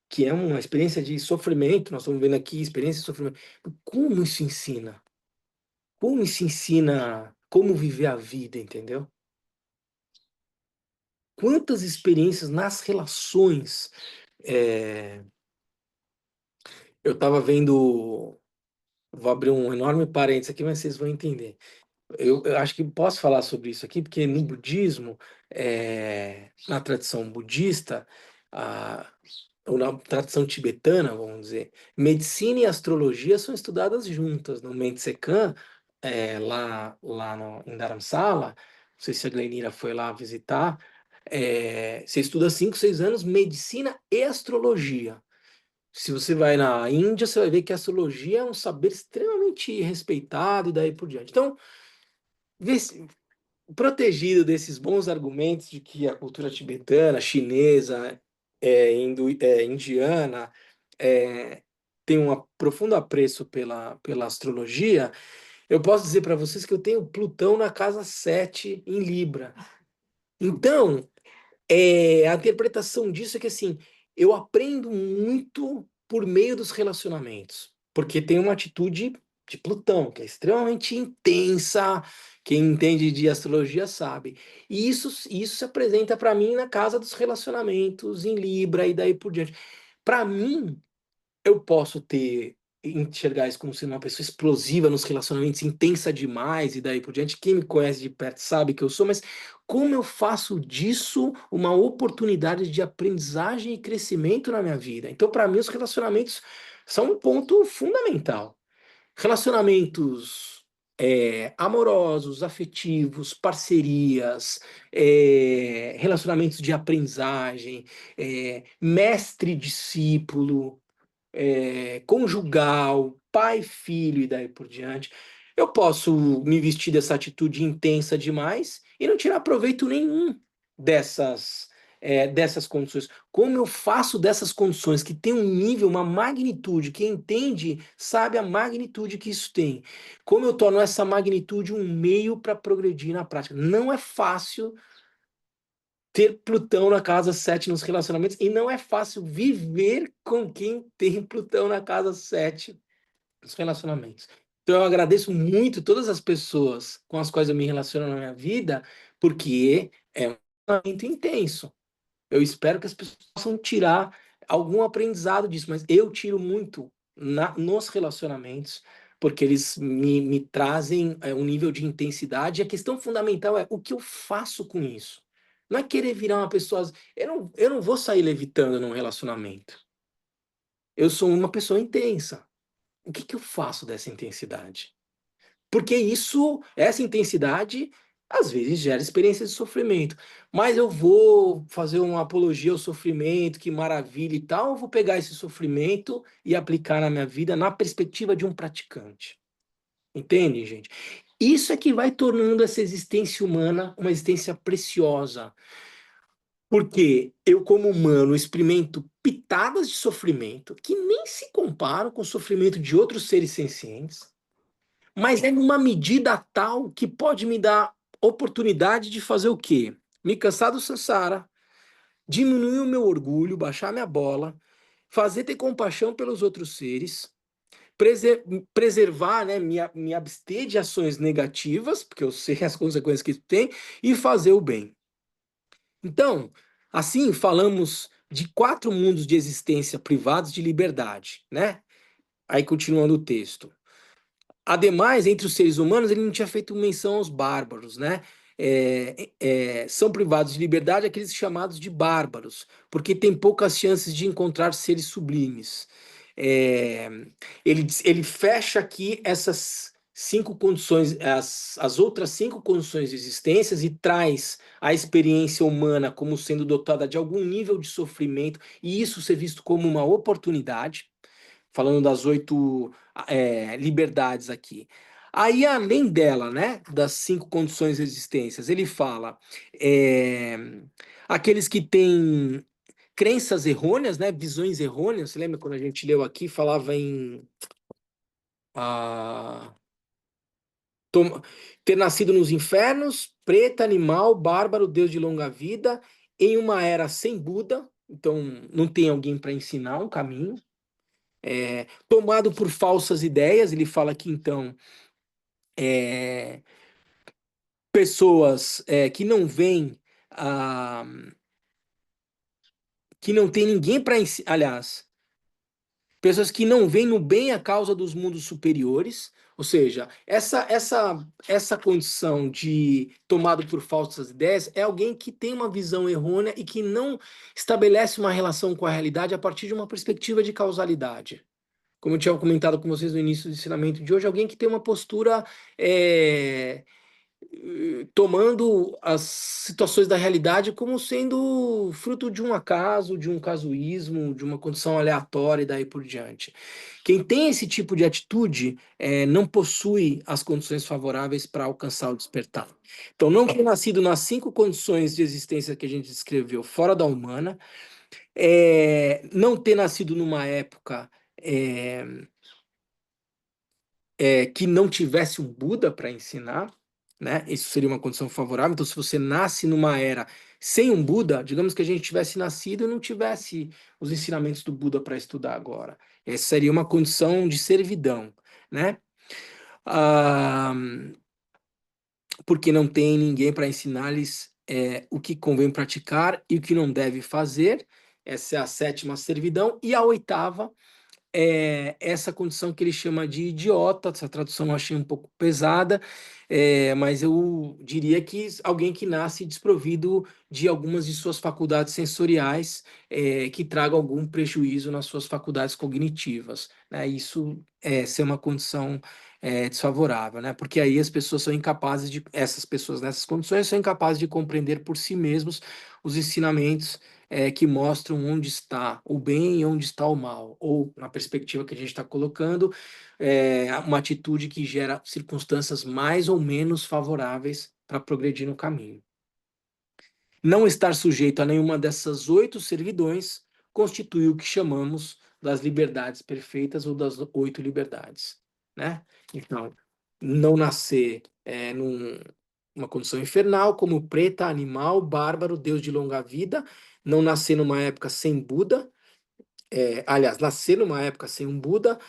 Speaker 1: que é uma experiência de sofrimento, nós estamos vendo aqui experiência de sofrimento. Como isso ensina? Como isso ensina como viver a vida, entendeu? Quantas experiências nas relações. Eu estava vendo. Vou abrir um enorme parênteses aqui, mas vocês vão entender. Eu acho que posso falar sobre isso aqui, porque no budismo, na tradição budista, a, ou na tradição tibetana, vamos dizer, medicina e astrologia são estudadas juntas. No Mente Secan, lá em Dharamsala, não sei se a Glenira foi lá visitar, você estuda 5, 6 anos medicina e astrologia. Se você vai na Índia, você vai ver que a astrologia é um saber extremamente respeitado e daí por diante. Então, vê se- protegido desses bons argumentos de que a cultura tibetana, chinesa, indiana, é, tem um profundo apreço pela astrologia, eu posso dizer para vocês que eu tenho Plutão na casa 7 em Libra. Então, a interpretação disso é que assim, eu aprendo muito por meio dos relacionamentos, porque tem uma atitude de Plutão, que é extremamente intensa, quem entende de astrologia sabe. E isso se apresenta para mim na casa dos relacionamentos, em Libra e daí por diante. Para mim, eu posso enxergar isso como sendo uma pessoa explosiva nos relacionamentos, intensa demais e daí por diante. Quem me conhece de perto sabe que eu sou, mas como eu faço disso uma oportunidade de aprendizagem e crescimento na minha vida? Então, para mim, os relacionamentos são um ponto fundamental. Relacionamentos amorosos, afetivos, parcerias, relacionamentos de aprendizagem, mestre-discípulo, conjugal, pai, filho e daí por diante. Eu posso me vestir dessa atitude intensa demais e não tirar proveito nenhum dessas condições. Como eu faço dessas condições que tem um nível, uma magnitude, quem entende sabe a magnitude que isso tem. Como eu torno essa magnitude um meio para progredir na prática. Não é fácil ter Plutão na casa 7 nos relacionamentos e não é fácil viver com quem tem Plutão na casa 7 nos relacionamentos. Então eu agradeço muito todas as pessoas com as quais eu me relaciono na minha vida, porque é um relacionamento intenso. Eu espero que as pessoas possam tirar algum aprendizado disso, mas eu tiro muito nos relacionamentos, porque eles me trazem um nível de intensidade. E a questão fundamental é o que eu faço com isso. Não é querer virar uma pessoa. Eu não vou sair levitando num relacionamento. Eu sou uma pessoa intensa. O que eu faço dessa intensidade? Porque essa intensidade, às vezes gera experiências de sofrimento. Mas eu vou fazer uma apologia ao sofrimento, que maravilha e tal, eu vou pegar esse sofrimento e aplicar na minha vida na perspectiva de um praticante. Entende, gente? Isso é que vai tornando essa existência humana uma existência preciosa. Porque eu, como humano, experimento pitadas de sofrimento que nem se comparam com o sofrimento de outros seres sencientes, mas é numa medida tal que pode me dar oportunidade de fazer o quê? Me cansar do Sansara, diminuir o meu orgulho, baixar minha bola, fazer ter compaixão pelos outros seres, preservar, né, me abster de ações negativas, porque eu sei as consequências que isso tem, e fazer o bem. Então, assim, falamos de 4 mundos de existência privados de liberdade, né? Aí, continuando o texto. Ademais, entre os seres humanos, ele não tinha feito menção aos bárbaros, né? São privados de liberdade aqueles chamados de bárbaros, porque têm poucas chances de encontrar seres sublimes. É, ele fecha aqui essas 5 condições, as outras 5 condições de existência e traz a experiência humana como sendo dotada de algum nível de sofrimento, e isso ser visto como uma oportunidade, falando das 8 liberdades aqui. Aí, além dela, né, das 5 condições de existências, ele fala é, aqueles que têm crenças errôneas, né, visões errôneas. Você lembra quando a gente leu aqui, falava em ah, ter nascido nos infernos, preta, animal, bárbaro, Deus de longa vida em uma era sem Buda, então não tem alguém para ensinar um caminho, tomado por falsas ideias. Ele fala que então é, pessoas que não veem, ah, que não tem ninguém para ensinar, aliás, pessoas que não veem no bem a causa dos mundos superiores, ou seja, essa condição de tomado por falsas ideias é alguém que tem uma visão errônea e que não estabelece uma relação com a realidade a partir de uma perspectiva de causalidade. Como eu tinha comentado com vocês no início do ensinamento de hoje, alguém que tem uma postura tomando as situações da realidade como sendo fruto de um acaso, de um casuísmo, de uma condição aleatória e daí por diante. Quem tem esse tipo de atitude não possui as condições favoráveis para alcançar o despertar. Então, não ter nascido nas 5 condições de existência que a gente descreveu fora da humana, não ter nascido numa época que não tivesse um Buda para ensinar, né? Isso seria uma condição favorável. Então, se você nasce numa era sem um Buda, digamos que a gente tivesse nascido e não tivesse os ensinamentos do Buda para estudar agora. Essa seria uma condição de servidão, né? Ah, porque não tem ninguém para ensinar-lhes o que convém praticar e o que não deve fazer. Essa é a 7ª servidão. E a 8ª essa condição que ele chama de idiota. Essa tradução eu achei um pouco pesada, mas eu diria que alguém que nasce desprovido de algumas de suas faculdades sensoriais, que traga algum prejuízo nas suas faculdades cognitivas, né? Isso ser uma condição desfavorável, né? Porque aí as pessoas são incapazes essas pessoas nessas condições são incapazes de compreender por si mesmos os ensinamentos que mostram onde está o bem e onde está o mal, ou, na perspectiva que a gente está colocando, uma atitude que gera circunstâncias mais ou menos favoráveis para progredir no caminho. Não estar sujeito a nenhuma dessas 8 servidões constitui o que chamamos das liberdades perfeitas ou das 8 liberdades, né? Então, não nascer numa condição infernal, como preta, animal, bárbaro, Deus de longa vida, não nascer numa época sem Buda, aliás, nascer numa época sem um Buda,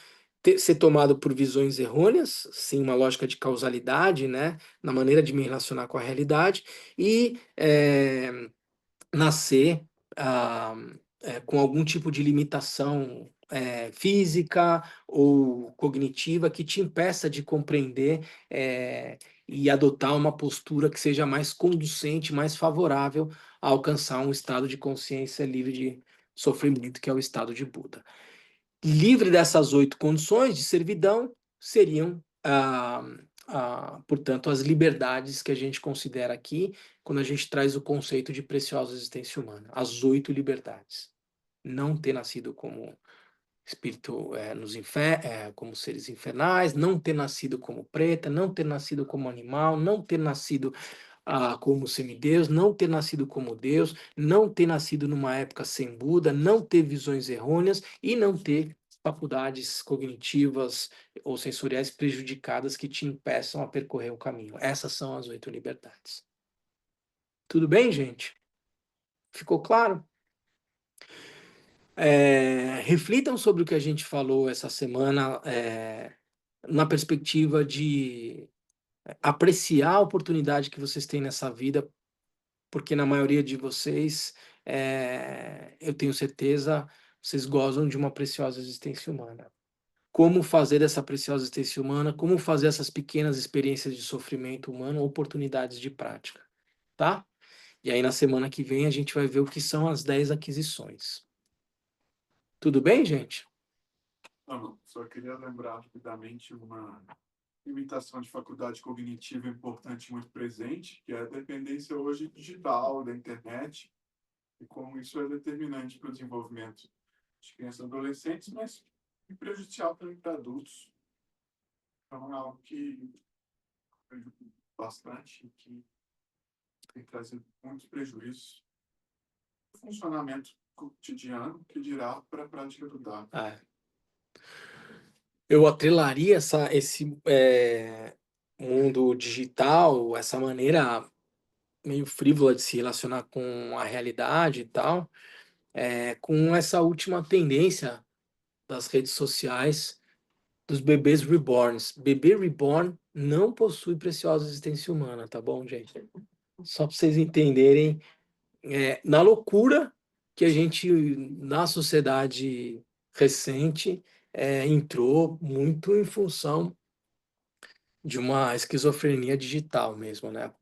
Speaker 1: ser tomado por visões errôneas, sem uma lógica de causalidade, né, na maneira de me relacionar com a realidade, e nascer com algum tipo de limitação física ou cognitiva que te impeça de compreender e adotar uma postura que seja mais conducente, mais favorável a alcançar um estado de consciência livre de sofrimento, que é o estado de Buda. Livre dessas 8 condições de servidão seriam, portanto, as liberdades que a gente considera aqui quando a gente traz o conceito de preciosa existência humana. As 8 liberdades. Não ter nascido como espírito como seres infernais, não ter nascido como preta, não ter nascido como animal, não ter nascido como semideus, não ter nascido como Deus, não ter nascido numa época sem Buda, não ter visões errôneas e não ter faculdades cognitivas ou sensoriais prejudicadas que te impeçam a percorrer o caminho. Essas são as 8 liberdades. Tudo bem, gente? Ficou claro? Reflitam sobre o que a gente falou essa semana na perspectiva de apreciar a oportunidade que vocês têm nessa vida, porque na maioria de vocês, eu tenho certeza, vocês gozam de uma preciosa existência humana. Como fazer essa preciosa existência humana, como fazer essas pequenas experiências de sofrimento humano, oportunidades de prática, tá? E aí na semana que vem a gente vai ver o que são as 10 aquisições. Tudo bem, gente?
Speaker 7: Não, só queria lembrar rapidamente uma limitação de faculdade cognitiva importante, muito presente, que é a dependência hoje digital da internet, e como isso é determinante para o desenvolvimento de crianças e adolescentes, mas prejudicial também para adultos. Então, é algo que prejudica bastante, que tem trazido muitos prejuízos no funcionamento cotidiano, que dirá para a prática do Dharma.
Speaker 1: Eu atrelaria esse mundo digital, essa maneira meio frívola de se relacionar com a realidade e tal, com essa última tendência das redes sociais dos bebês reborns. Bebê reborn não possui preciosa existência humana, tá bom, gente? Só para vocês entenderem, na loucura que a gente, na sociedade recente, entrou muito em função de uma esquizofrenia digital mesmo, né?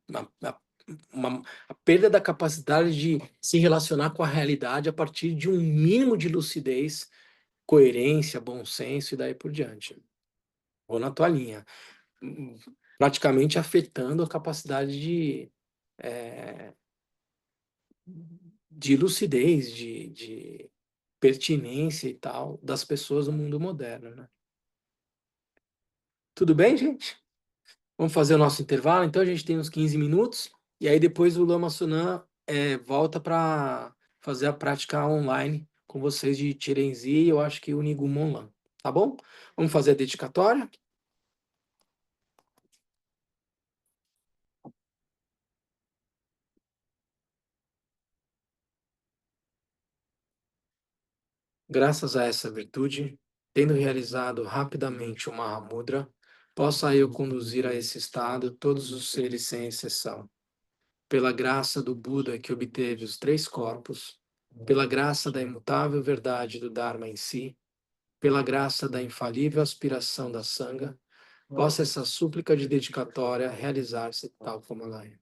Speaker 1: A perda da capacidade de se relacionar com a realidade a partir de um mínimo de lucidez, coerência, bom senso e daí por diante. Vou na tua linha. Praticamente afetando a capacidade de lucidez, de pertinência e tal das pessoas no mundo moderno, né? Tudo bem, gente? Vamos fazer o nosso intervalo? Então a gente tem uns 15 minutos e aí depois o Lama Sunan volta para fazer a prática online com vocês de Chirenzi e eu acho que o Nigum Monlan, tá bom? Vamos fazer a dedicatória? Graças a essa virtude, tendo realizado rapidamente o Mahamudra, possa eu conduzir a esse estado todos os seres sem exceção. Pela graça do Buda que obteve os 3 corpos, pela graça da imutável verdade do Dharma em si, pela graça da infalível aspiração da Sangha, possa essa súplica de dedicatória realizar-se tal como ela é.